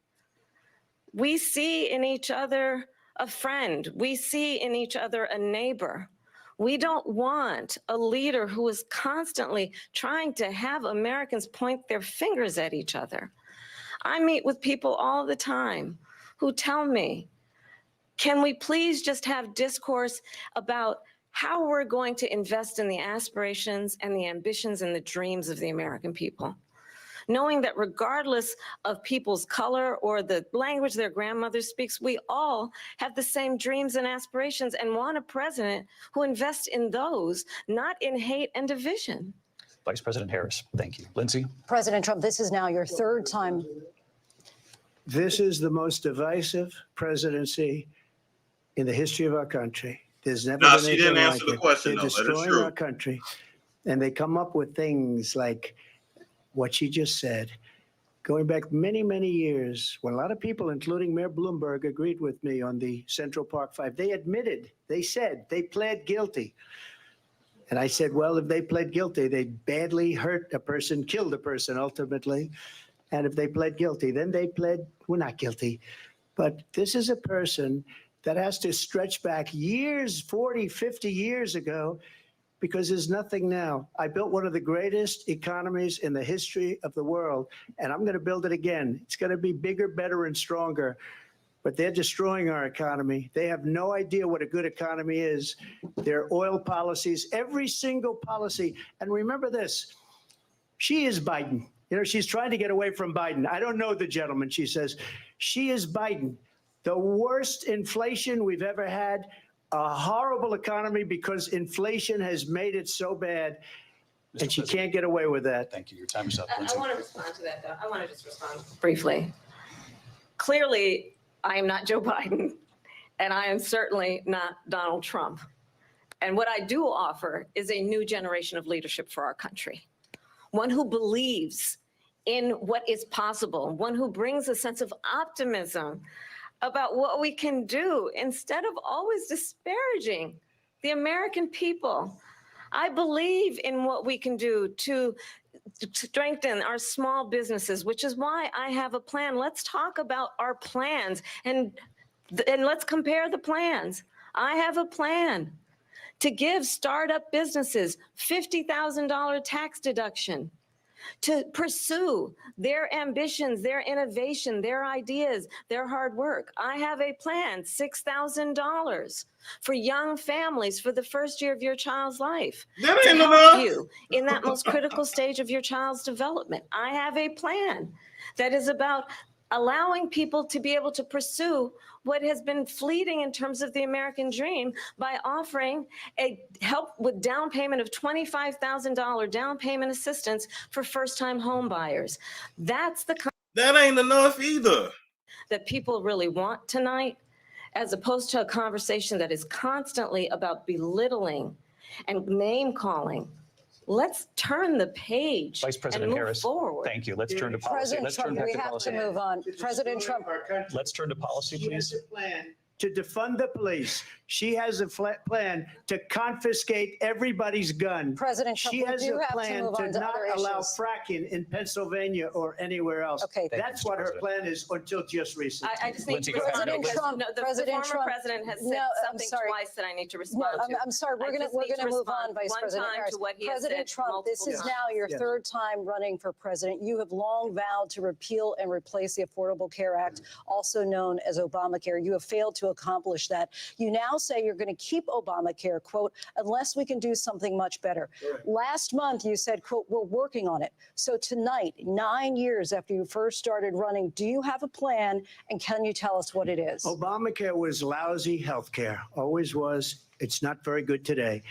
[SPEAKER 2] We see in each other a friend. We see in each other a neighbor. We don't want a leader who is constantly trying to have Americans point their fingers at each other. I meet with people all the time who tell me, can we please just have discourse about how we're going to invest in the aspirations and the ambitions and the dreams of the American people? Knowing that regardless of people's color or the language their grandmother speaks, we all have the same dreams and aspirations and want a president who invests in those, not in hate and division.
[SPEAKER 1] Vice President Harris, thank you. Lindsay?
[SPEAKER 5] President Trump, this is now your 3rd time.
[SPEAKER 3] This is the most divisive presidency in the history of our country. There's never
[SPEAKER 4] No,
[SPEAKER 3] been
[SPEAKER 4] she didn't
[SPEAKER 3] anything
[SPEAKER 4] answer
[SPEAKER 3] like
[SPEAKER 4] the
[SPEAKER 3] it.
[SPEAKER 4] question,
[SPEAKER 3] They're
[SPEAKER 4] though. That is
[SPEAKER 3] destroying
[SPEAKER 4] true.
[SPEAKER 3] our country, and they come up with things like what she just said. Going back many, many years, when a lot of people, including Mayor Bloomberg, agreed with me on the Central Park 5, they admitted, they said, they pled guilty. And I said, well, if they pled guilty, they badly hurt a person, killed a person ultimately. And if they pled guilty, then they pled, we're not guilty. But this is a person that has to stretch back years, 40, 50 years ago, because there's nothing now. I built one of the greatest economies in the history of the world, and I'm going to build it again. It's going to be bigger, better, and stronger. But they're destroying our economy. They have no idea what a good economy is. Their oil policies, every single policy. And remember this, she is Biden. You know, she's trying to get away from Biden. I don't know the gentleman, she says. She is Biden. The worst inflation we've ever had, a horrible economy because inflation has made it so bad, and she can't get away with that.
[SPEAKER 1] Thank you. Your time is up.
[SPEAKER 2] I
[SPEAKER 1] Lindsay.
[SPEAKER 2] want to respond to that, though. I want to just respond briefly. Clearly, I am not Joe Biden, and I am certainly not Donald Trump. And what I do offer is a new generation of leadership for our country, one who believes in what is possible, one who brings a sense of optimism about what we can do instead of always disparaging the American people. I believe in what we can do to strengthen our small businesses, which is why I have a plan. Let's talk about our plans and let's compare the plans. I have a plan to give startup businesses $50,000 tax deduction, to pursue their ambitions, their innovation, their ideas, their hard work. I have a plan, $6,000 for young families for the first year of your child's life.
[SPEAKER 4] That
[SPEAKER 2] to
[SPEAKER 4] ain't
[SPEAKER 2] help
[SPEAKER 4] enough.
[SPEAKER 2] you in that most critical stage of your child's development. I have a plan that is about allowing people to be able to pursue what has been fleeting in terms of the American dream by offering a help with down payment of $25,000 down payment assistance for first-time home buyers. That's the
[SPEAKER 4] That ain't enough either.
[SPEAKER 2] that people really want tonight, as opposed to a conversation that is constantly about belittling and name calling. Let's turn the page
[SPEAKER 1] Vice President
[SPEAKER 2] and move
[SPEAKER 1] Harris,
[SPEAKER 2] forward.
[SPEAKER 1] thank you. Let's turn to policy.
[SPEAKER 5] President
[SPEAKER 1] Let's
[SPEAKER 5] Trump,
[SPEAKER 1] turn back
[SPEAKER 5] we
[SPEAKER 1] to
[SPEAKER 5] have
[SPEAKER 1] policy.
[SPEAKER 5] to move on. President Trump.
[SPEAKER 1] Let's turn to policy,
[SPEAKER 3] She has
[SPEAKER 1] please.
[SPEAKER 3] a plan to defund the police. She has a plan to confiscate everybody's gun.
[SPEAKER 5] President Trump,
[SPEAKER 3] She
[SPEAKER 5] we
[SPEAKER 3] has
[SPEAKER 5] do
[SPEAKER 3] a
[SPEAKER 5] have to
[SPEAKER 3] plan
[SPEAKER 5] move
[SPEAKER 3] to
[SPEAKER 5] on to
[SPEAKER 3] not
[SPEAKER 5] other
[SPEAKER 3] allow
[SPEAKER 5] issues.
[SPEAKER 3] fracking in Pennsylvania or anywhere else.
[SPEAKER 5] Okay.
[SPEAKER 1] Thank you,
[SPEAKER 3] That's
[SPEAKER 1] Mr.
[SPEAKER 3] what her
[SPEAKER 1] President.
[SPEAKER 3] plan is until just recently.
[SPEAKER 2] I just need
[SPEAKER 1] Lindsey,
[SPEAKER 2] to
[SPEAKER 1] go ahead.
[SPEAKER 2] respond
[SPEAKER 5] President
[SPEAKER 2] because
[SPEAKER 5] Trump,
[SPEAKER 2] no, the
[SPEAKER 5] President
[SPEAKER 2] former
[SPEAKER 5] Trump,
[SPEAKER 2] president has said
[SPEAKER 5] no, I'm
[SPEAKER 2] something
[SPEAKER 5] sorry.
[SPEAKER 2] twice that I need to
[SPEAKER 5] No,
[SPEAKER 2] respond to.
[SPEAKER 5] I'm sorry.
[SPEAKER 2] I
[SPEAKER 5] We're
[SPEAKER 2] just
[SPEAKER 5] going
[SPEAKER 2] need
[SPEAKER 5] to
[SPEAKER 2] to
[SPEAKER 5] move on,
[SPEAKER 2] respond
[SPEAKER 5] Vice
[SPEAKER 2] one
[SPEAKER 5] President
[SPEAKER 2] time
[SPEAKER 5] Harris.
[SPEAKER 2] to what he has
[SPEAKER 5] President
[SPEAKER 2] said
[SPEAKER 5] Trump, this
[SPEAKER 2] multiple
[SPEAKER 5] is
[SPEAKER 2] times.
[SPEAKER 5] now your
[SPEAKER 3] Yes.
[SPEAKER 5] third time running for president. You have long vowed to repeal and replace the Affordable Care Act, also known as Obamacare. You have failed to accomplish that. You now say you're going to keep Obamacare, quote, unless we can do something much better.
[SPEAKER 3] Correct.
[SPEAKER 5] Last month, you said, quote, we're working on it. So tonight, 9 years after you first started running, do you have a plan, and can you tell us what it is?
[SPEAKER 3] Obamacare was lousy health care, always was. It's not very good today.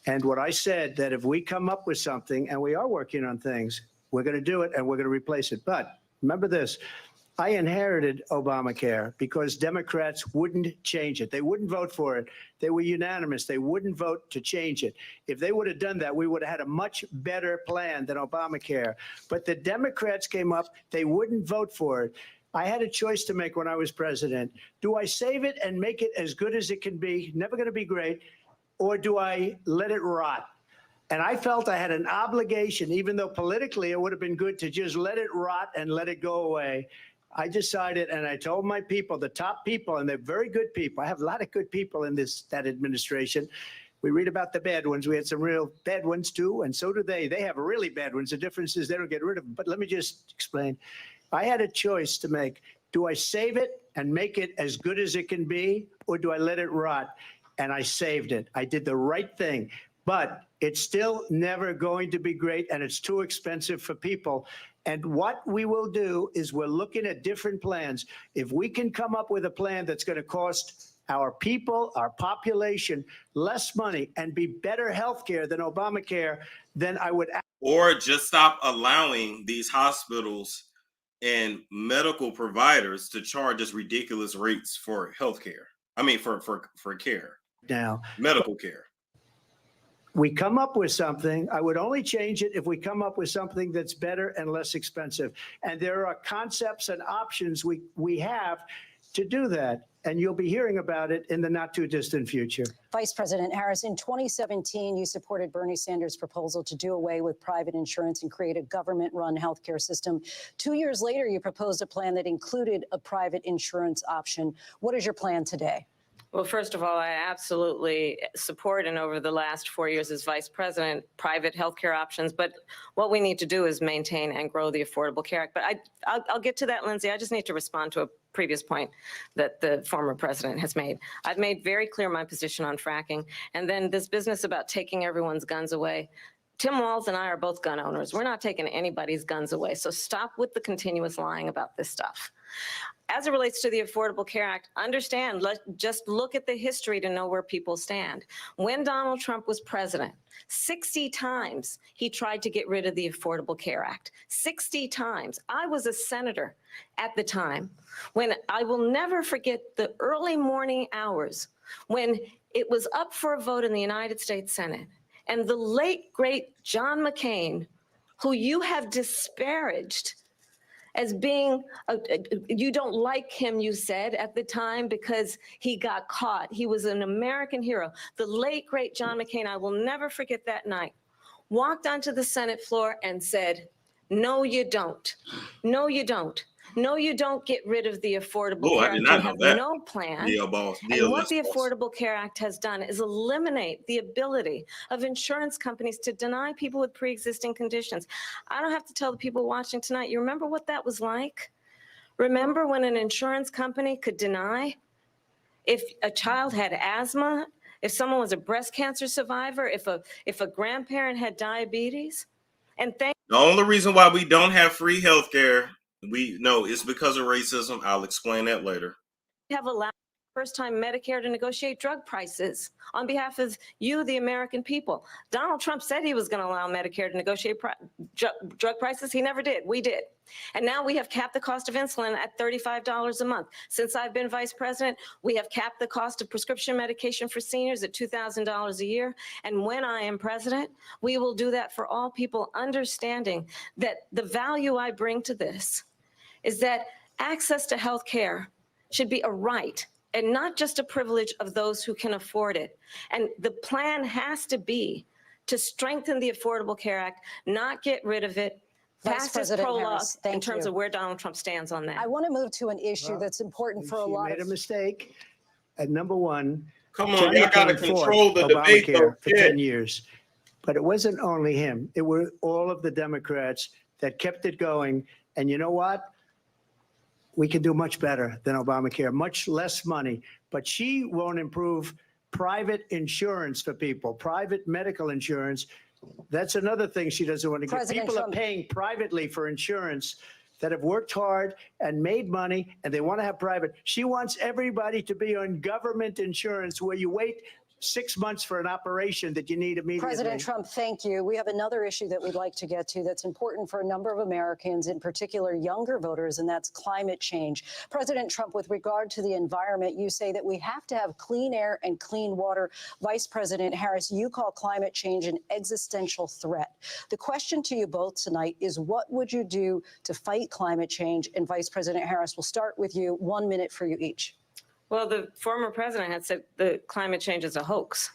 [SPEAKER 3] And what I said, that if we come up with something, and we are working on things, we're going to do it and we're going to replace it. But remember this, I inherited Obamacare because Democrats wouldn't change it. They wouldn't vote for it. They were unanimous. They wouldn't vote to change it. If they would have done that, we would have had a much better plan than Obamacare. But the Democrats came up. They wouldn't vote for it. I had a choice to make when I was president. Do I save it and make it as good as it can be, never going to be great, or do I let it rot? And I felt I had an obligation, even though politically it would have been good to just let it rot and let it go away. I decided, and I told my people, the top people, and they're very good people. I have a lot of good people in that administration. We read about the bad ones. We had some real bad ones too, and so do they. They have really bad ones. The difference is they don't get rid of them. But let me just explain. I had a choice to make. Do I save it and make it as good as it can be, or do I let it rot? And I saved it. I did the right thing. But it's still never going to be great, and it's too expensive for people. And what we will do is we're looking at different plans. If we can come up with a plan that's going to cost our people, our population, less money and be better health care than Obamacare, then I would.
[SPEAKER 4] Or just stop allowing these hospitals and medical providers to charge us ridiculous rates for health care. I mean, for care.
[SPEAKER 3] Now,
[SPEAKER 4] medical care.
[SPEAKER 3] We come up with something. I would only change it if we come up with something that's better and less expensive. And there are concepts and options we have to do that. And you'll be hearing about it in the not too distant future.
[SPEAKER 5] Vice President Harris, in 2017, you supported Bernie Sanders' proposal to do away with private insurance and create a government-run healthcare system. 2 years later, you proposed a plan that included a private insurance option. What is your plan today?
[SPEAKER 2] Well, first of all, I absolutely support, and over the last 4 years as vice president, private healthcare options. But what we need to do is maintain and grow the Affordable Care Act. But I'll get to that, Lindsey. I just need to respond to a previous point that the former president has made. I've made very clear my position on fracking. And then this business about taking everyone's guns away. Tim Walz and I are both gun owners. We're not taking anybody's guns away. So stop with the continuous lying about this stuff. As it relates to the Affordable Care Act, understand, just look at the history to know where people stand. When Donald Trump was president, 60 times he tried to get rid of the Affordable Care Act. 60 times. I was a senator at the time when I will never forget the early morning hours when it was up for a vote in the United States Senate. And the late, great John McCain, who you have disparaged as being, you don't like him, you said at the time, because he got caught. He was an American hero. The late, great John McCain, I will never forget that night, walked onto the Senate floor and said, no, you don't. No, you don't. No, you don't get rid of the Affordable Care Act. You have no plan. And what the Affordable Care Act has done is eliminate the ability of insurance companies to deny people with pre-existing conditions. I don't have to tell the people watching tonight, you remember what that was like? Remember when an insurance company could deny if a child had asthma, if someone was a breast cancer survivor, if a grandparent had diabetes? And the
[SPEAKER 4] only reason why we don't have free health care, we know, it's because of racism. I'll explain that later.
[SPEAKER 2] Have allowed first time Medicare to negotiate drug prices on behalf of you, the American people. Donald Trump said he was going to allow Medicare to negotiate drug prices. He never did. We did. And now we have capped the cost of insulin at $35 a month. Since I've been vice president, we have capped the cost of prescription medication for seniors at $2,000 a year. And when I am president, we will do that for all people, understanding that the value I bring to this is that access to health care should be a right and not just a privilege of those who can afford it. And the plan has to be to strengthen the Affordable Care Act, not get rid of it,
[SPEAKER 5] Vice President
[SPEAKER 2] prologue
[SPEAKER 5] Harris,
[SPEAKER 2] in
[SPEAKER 5] thank
[SPEAKER 2] terms
[SPEAKER 5] you.
[SPEAKER 2] of where Donald Trump stands on that.
[SPEAKER 5] I want to move to an issue that's important for a lot
[SPEAKER 3] She made
[SPEAKER 5] of
[SPEAKER 3] a mistake. At number one,
[SPEAKER 4] Come on,
[SPEAKER 3] Johnny
[SPEAKER 4] y'all got to
[SPEAKER 3] came for
[SPEAKER 4] control the debate, though.
[SPEAKER 3] Obamacare for 10 years. But it wasn't only him. It were all of the Democrats that kept it going. And you know what? We can do much better than Obamacare, much less money. But she won't improve private insurance for people, private medical insurance. That's another thing she doesn't want to get.
[SPEAKER 5] President
[SPEAKER 3] People
[SPEAKER 5] Trump.
[SPEAKER 3] are paying privately for insurance that have worked hard and made money, and they want to have private. She wants everybody to be on government insurance where you wait 6 months for an operation that you need immediately.
[SPEAKER 5] President Trump, thank you. We have another issue that we'd like to get to that's important for a number of Americans, in particular younger voters, and that's climate change. President Trump, with regard to the environment, you say that we have to have clean air and clean water. Vice President Harris, you call climate change an existential threat. The question to you both tonight is, what would you do to fight climate change? And Vice President Harris, we'll start with you. 1 minute for you each.
[SPEAKER 2] Well, the former president had said the climate change is a hoax.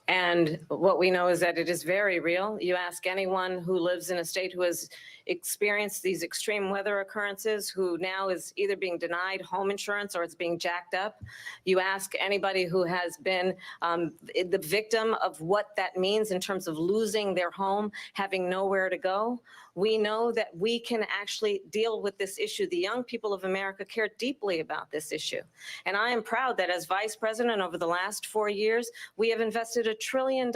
[SPEAKER 2] And what we know is that it is very real. You ask anyone who lives in a state who has experienced these extreme weather occurrences, who now is either being denied home insurance or it's being jacked up. You ask anybody who has been the victim of what that means in terms of losing their home, having nowhere to go. We know that we can actually deal with this issue. The young people of America care deeply about this issue. And I am proud that as vice president over the last 4 years, we have invested $1 trillion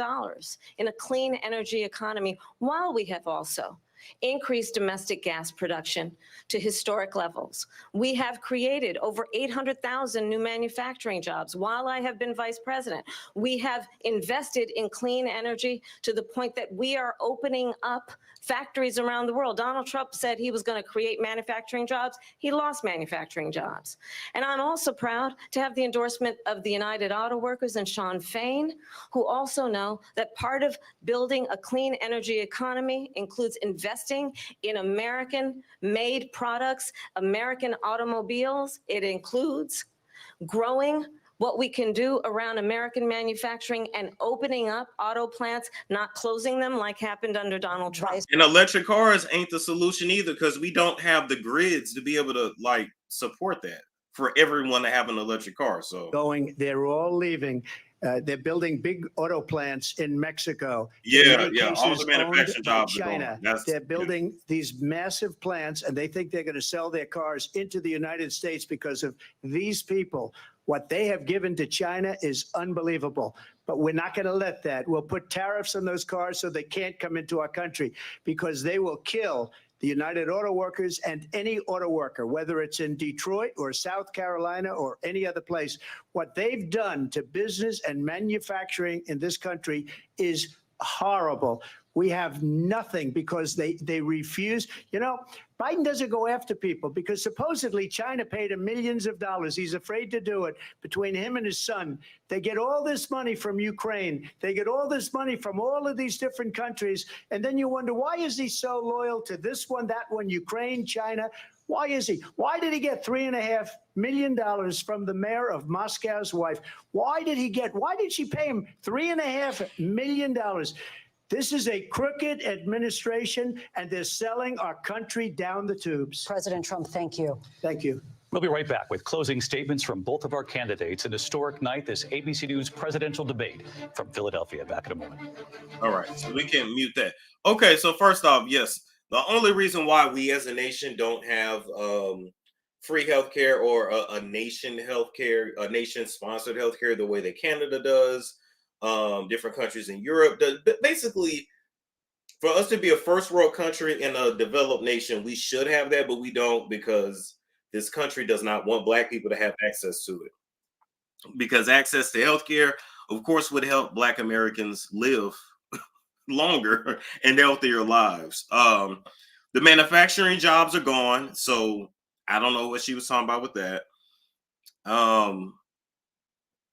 [SPEAKER 2] in a clean energy economy, while we have also increased domestic gas production to historic levels. We have created over 800,000 new manufacturing jobs while I have been vice president. We have invested in clean energy to the point that we are opening up factories around the world. Donald Trump said he was going to create manufacturing jobs. He lost manufacturing jobs. And I'm also proud to have the endorsement of the United Auto Workers and Sean Fain, who also know that part of building a clean energy economy includes investing in American-made products, American automobiles. It includes growing what we can do around American manufacturing and opening up auto plants, not closing them like happened under Donald Trump.
[SPEAKER 4] And electric cars ain't the solution either, because we don't have the grids to be able to support that for everyone to have an electric car. So
[SPEAKER 3] they're all leaving. They're building big auto plants in Mexico.
[SPEAKER 4] Yeah. All the manufacturing jobs
[SPEAKER 3] China. They're building these massive plants, and they think they're going to sell their cars into the United States because of these people. What they have given to China is unbelievable. But we're not going to let that. We'll put tariffs on those cars so they can't come into our country, because they will kill the United Auto Workers and any auto worker, whether it's in Detroit or South Carolina or any other place. What they've done to business and manufacturing in this country is horrible. We have nothing because they refuse. You know, Biden doesn't go after people because supposedly China paid him millions of dollars. He's afraid to do it. Between him and his son, they get all this money from Ukraine. They get all this money from all of these different countries. And then you wonder, why is he so loyal to this one, that one, Ukraine, China? Why is he? Why did he get $3.5 million from the mayor of Moscow's wife? Why did she pay him $3.5 million? This is a crooked administration, and they're selling our country down the tubes.
[SPEAKER 5] President Trump, thank you.
[SPEAKER 3] Thank you.
[SPEAKER 1] We'll be right back with closing statements from both of our candidates. An historic night, this ABC News presidential debate from Philadelphia. Back in a moment.
[SPEAKER 4] All right, so we can mute that. Okay, so first off, yes, the only reason why we as a nation don't have free healthcare or a nation healthcare, a nation-sponsored healthcare the way that Canada does, different countries in Europe. But basically, for us to be a first world country in a developed nation, we should have that, but we don't, because this country does not want Black people to have access to it. because access to healthcare, of course, would help Black Americans live longer and healthier lives. The manufacturing jobs are gone, so I don't know what she was talking about with that.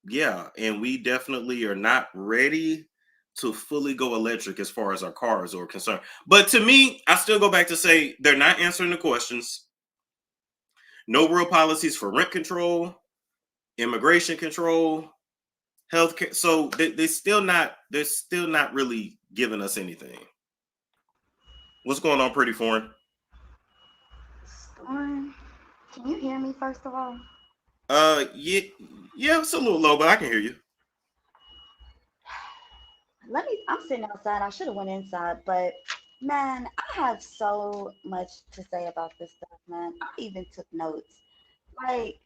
[SPEAKER 4] Yeah, and we definitely are not ready to fully go electric as far as our cars are concerned. But to me, I still go back to say they're not answering the questions. No real policies for rent control, immigration control, healthcare. So they're still not really giving us anything. What's going on, Pretty Foreign?
[SPEAKER 8] Storm, can you hear me first of all?
[SPEAKER 4] Yeah, it's a little low, but I can hear you.
[SPEAKER 8] I'm sitting outside. I should have went inside, but man, I have so much to say about this stuff, man. I even took notes. Like,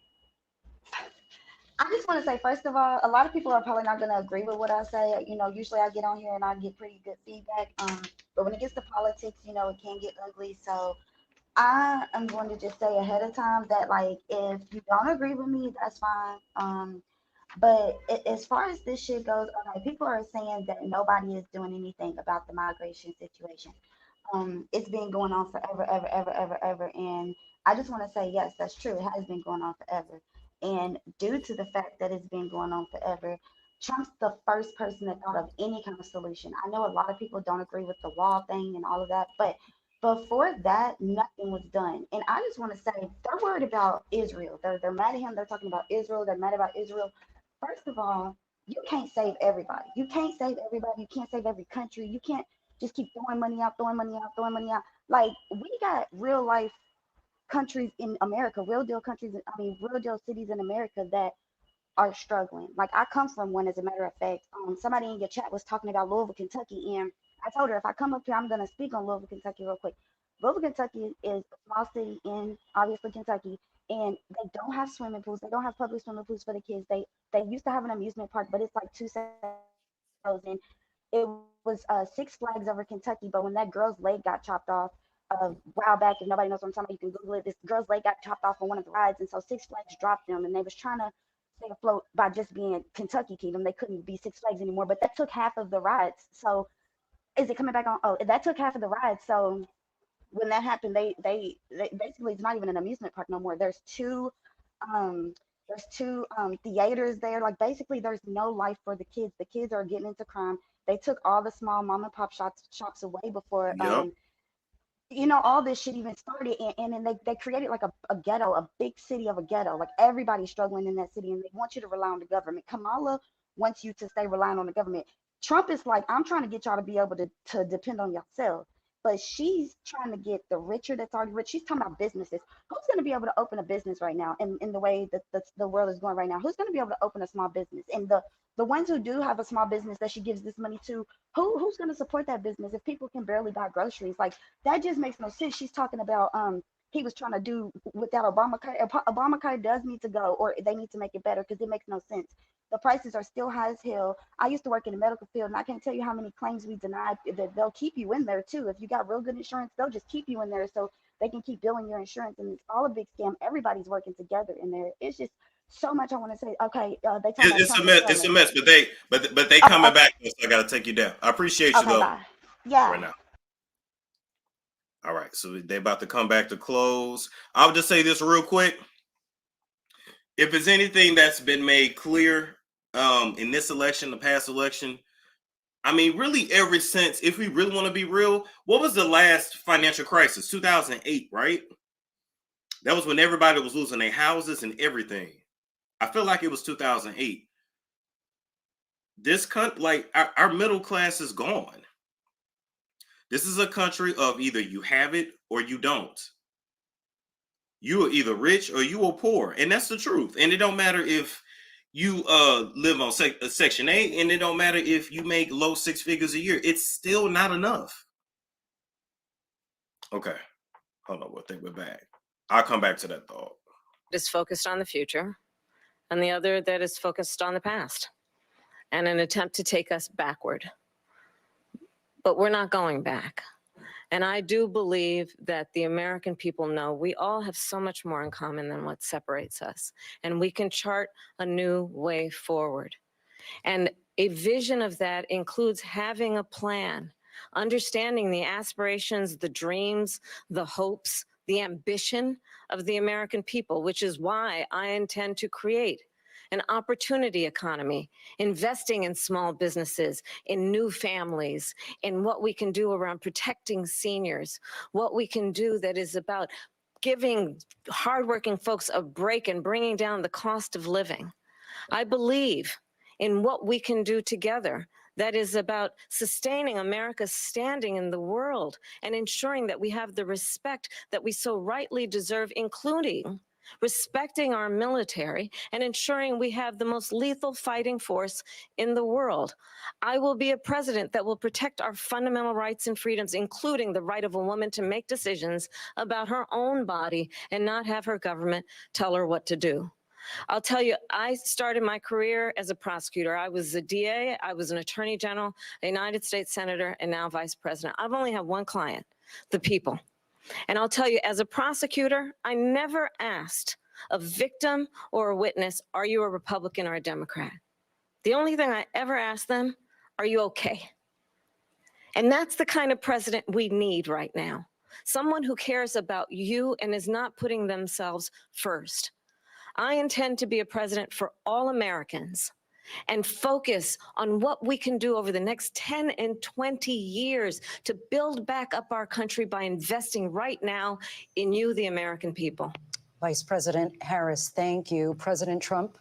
[SPEAKER 8] I just want to say, first of all, a lot of people are probably not going to agree with what I say. You know, usually I get on here and I get pretty good feedback. But when it gets to politics, you know, it can get ugly. So I am going to just say ahead of time that, like, if you don't agree with me, that's fine. But as far as this shit goes, okay, people are saying that nobody is doing anything about the migration situation. It's been going on forever, ever. And I just want to say, yes, that's true. It has been going on forever. And due to the fact that it's been going on forever, Trump's the first person that thought of any kind of solution. I know a lot of people don't agree with the wall thing and all of that, but before that, nothing was done. And I just want to say, they're worried about Israel. They're mad at him. They're talking about Israel. They're mad about Israel. First of all, you can't save everybody. You can't save everybody. You can't save every country. You can't just keep throwing money out, throwing money out, throwing money out. Like, we got real life countries in America, real deal countries, real deal cities in America that are struggling. Like, I come from one, as a matter of fact. Somebody in your chat was talking about Louisville, Kentucky, and I told her if I come up here, I'm going to speak on Louisville, Kentucky real quick. Louisville, Kentucky is a small city in, obviously, Kentucky, and they don't have swimming pools. They don't have public swimming pools for the kids. They used to have an amusement park, but it's like 2 and it was Six Flags over Kentucky. But when that girl's leg got chopped off a while back, if nobody knows what I'm talking about, you can Google it. This girl's leg got chopped off on one of the rides, and so Six Flags dropped them, and they was trying to stay afloat by just being Kentucky Kingdom. They couldn't be Six Flags anymore, but that took half of the rides. So is it coming back on? Oh, that took half of the rides. So when that happened, they basically, it's not even an amusement park no more. Um there's two theaters there. Like, basically there's no life for the kids. The kids are getting into crime. They took all the small mom and pop shops away before
[SPEAKER 4] Yep.
[SPEAKER 8] all this shit even started. And then they created like a ghetto, a big city of a ghetto. Like, everybody's struggling in that city, and they want you to rely on the government. Kamala wants you to stay relying on the government. Trump is like, I'm trying to get y'all to be able to depend on yourself. But she's trying to get the richer that's already rich. She's talking about businesses. Who's going to be able to open a business right now in the way that the world is going right now? Who's going to be able to open a small business? And the ones who do have a small business that she gives this money to, who's going to support that business if people can barely buy groceries? Like, that just makes no sense. She's talking about he was trying to do without Obamacare. Obamacare does need to go, or they need to make it better, because it makes no sense. The prices are still high as hell. I used to work in the medical field, and I can't tell you how many claims we denied. That they'll keep you in there too. If you got real good insurance, they'll just keep you in there so they can keep billing your insurance. And it's all a big scam. Everybody's working together in there. It's just so much I want to say. Okay, they talk about
[SPEAKER 4] It's a
[SPEAKER 8] Trump
[SPEAKER 4] mess.
[SPEAKER 8] and
[SPEAKER 4] It's a
[SPEAKER 8] selling.
[SPEAKER 4] mess. But they
[SPEAKER 8] Okay,
[SPEAKER 4] coming back. So I got to take you down. I appreciate you
[SPEAKER 8] okay,
[SPEAKER 4] though.
[SPEAKER 8] bye. Yeah.
[SPEAKER 4] Right now. All right, so they about to come back to close. I'll just say this real quick. If there's anything that's been made clear in this election, the past election, I mean, really ever since, if we really want to be real, what was the last financial crisis? 2008, right? That was when everybody was losing their houses and everything. I feel like it was 2008. This country, like our middle class is gone. This is a country of either you have it or you don't. You are either rich or you are poor, and that's the truth. And it don't matter if you live on Section 8, and it don't matter if you make low six figures a year. It's still not enough. Okay, hold on. I think we're back. I'll come back to that thought.
[SPEAKER 2] Is focused on the future, and the other that is focused on the past, and an attempt to take us backward. But we're not going back. And I do believe that the American people know we all have so much more in common than what separates us. And we can chart a new way forward. And a vision of that includes having a plan, understanding the aspirations, the dreams, the hopes, the ambition of the American people, which is why I intend to create an opportunity economy, investing in small businesses, in new families, in what we can do around protecting seniors, what we can do that is about giving hardworking folks a break and bringing down the cost of living. I believe in what we can do together that is about sustaining America's standing in the world and ensuring that we have the respect that we so rightly deserve, including respecting our military and ensuring we have the most lethal fighting force in the world. I will be a president that will protect our fundamental rights and freedoms, including the right of a woman to make decisions about her own body and not have her government tell her what to do. I'll tell you, I started my career as a prosecutor. I was a DA, I was an attorney general, a United States senator, and now vice president. I've only had one client, the people. And I'll tell you, as a prosecutor, I never asked a victim or a witness, are you a Republican or a Democrat? The only thing I ever asked them, are you okay? And that's the kind of president we need right now. Someone who cares about you and is not putting themselves first. I intend to be a president for all Americans and focus on what we can do over the next 10 and 20 years to build back up our country by investing right now in you, the American people.
[SPEAKER 5] Vice President Harris, thank you. President Trump.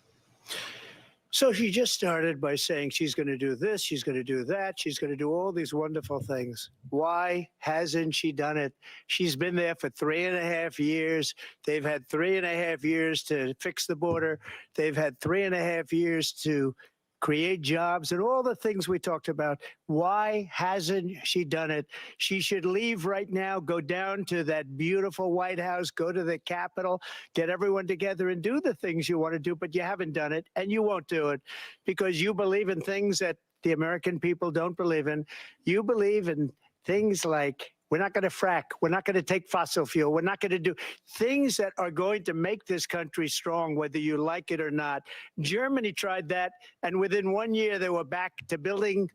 [SPEAKER 3] So she just started by saying she's going to do this, she's going to do that, she's going to do all these wonderful things. Why hasn't she done it? She's been there for 3.5 years. They've had 3.5 years to fix the border. They've had 3.5 years to create jobs and all the things we talked about. Why hasn't she done it? She should leave right now, go down to that beautiful White House, go to the Capitol, get everyone together and do the things you want to do, but you haven't done it and you won't do it because you believe in things that the American people don't believe in. You believe in things like we're not going to frack. We're not going to take fossil fuel. We're not going to do things that are going to make this country strong, whether you like it or not. Germany tried that, and within 1 year, they were back to building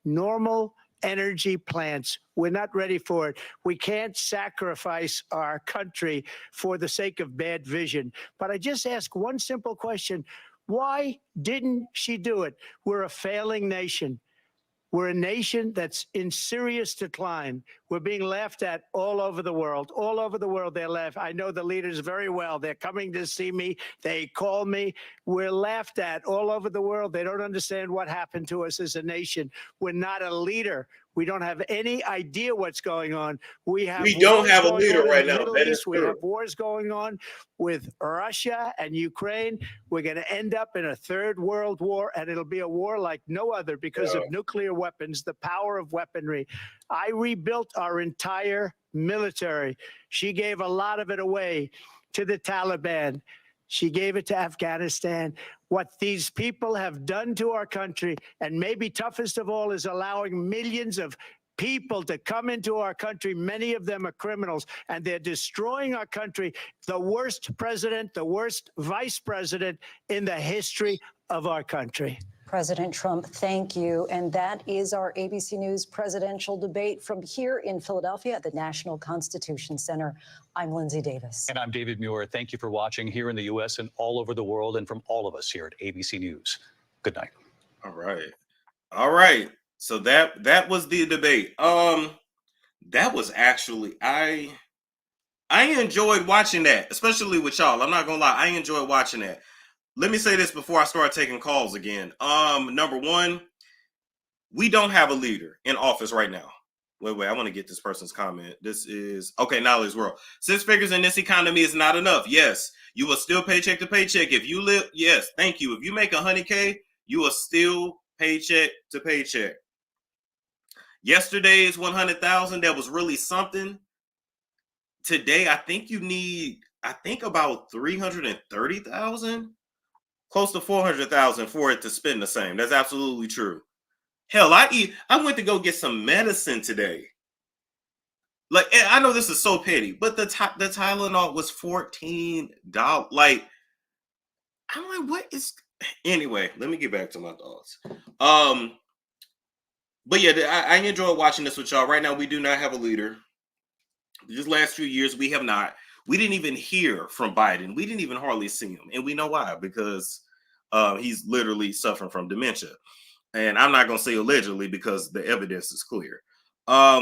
[SPEAKER 3] normal energy plants. We're not ready for it. We can't sacrifice our country for the sake of bad vision. But I just ask one simple question. Why didn't she do it? We're a failing nation. We're a nation that's in serious decline. We're being laughed at all over the world. All over the world, they're laughed. I know the leaders very well. They're coming to see me. They call me. We're laughed at all over the world. They don't understand what happened to us as a nation. We're not a leader. We don't have any idea what's going on. We
[SPEAKER 4] don't have a leader right now.
[SPEAKER 3] Middle East. We have wars going on with Russia and Ukraine. We're going to end up in a third world war, and it'll be a war like no other because of nuclear weapons, the power of weaponry. I rebuilt our entire military. She gave a lot of it away to the Taliban. She gave it to Afghanistan. What these people have done to our country, and maybe toughest of all, is allowing millions of people to come into our country. Many of them are criminals, and they're destroying our country. The worst president, the worst vice president in the history of our country.
[SPEAKER 5] President Trump, thank you. And that is our ABC News presidential debate from here in Philadelphia at the National Constitution Center. I'm Lindsay Davis.
[SPEAKER 1] And I'm David Muir. Thank you for watching here in the U.S. and all over the world, and from all of us here at ABC News. Good night.
[SPEAKER 4] All right. All right. So that was the debate. That was actually, I enjoyed watching that, especially with y'all. I'm not gonna lie, I enjoyed watching that. Let me say this before I start taking calls again. Number one, we don't have a leader in office right now. Wait, I want to get this person's comment. This is, okay, Knowledge World. 6 figures in this economy is not enough. Yes, you will still paycheck to paycheck. If you live, yes, thank you. If you make $100K, you will still paycheck to paycheck. Yesterday's 100,000, that was really something. Today, I think you need, about 330,000. Close to 400,000 for it to spend the same. That's absolutely true. Hell, I went to go get some medicine today. Like, I know this is so petty, but the Tylenol was $14. Like, I'm like, what is? Anyway, let me get back to my thoughts. But yeah, I enjoy watching this with y'all. Right now, we do not have a leader. These last few years, we have not. We didn't even hear from Biden. We didn't even hardly see him, and we know why, because he's literally suffering from dementia. And I'm not going to say allegedly because the evidence is clear.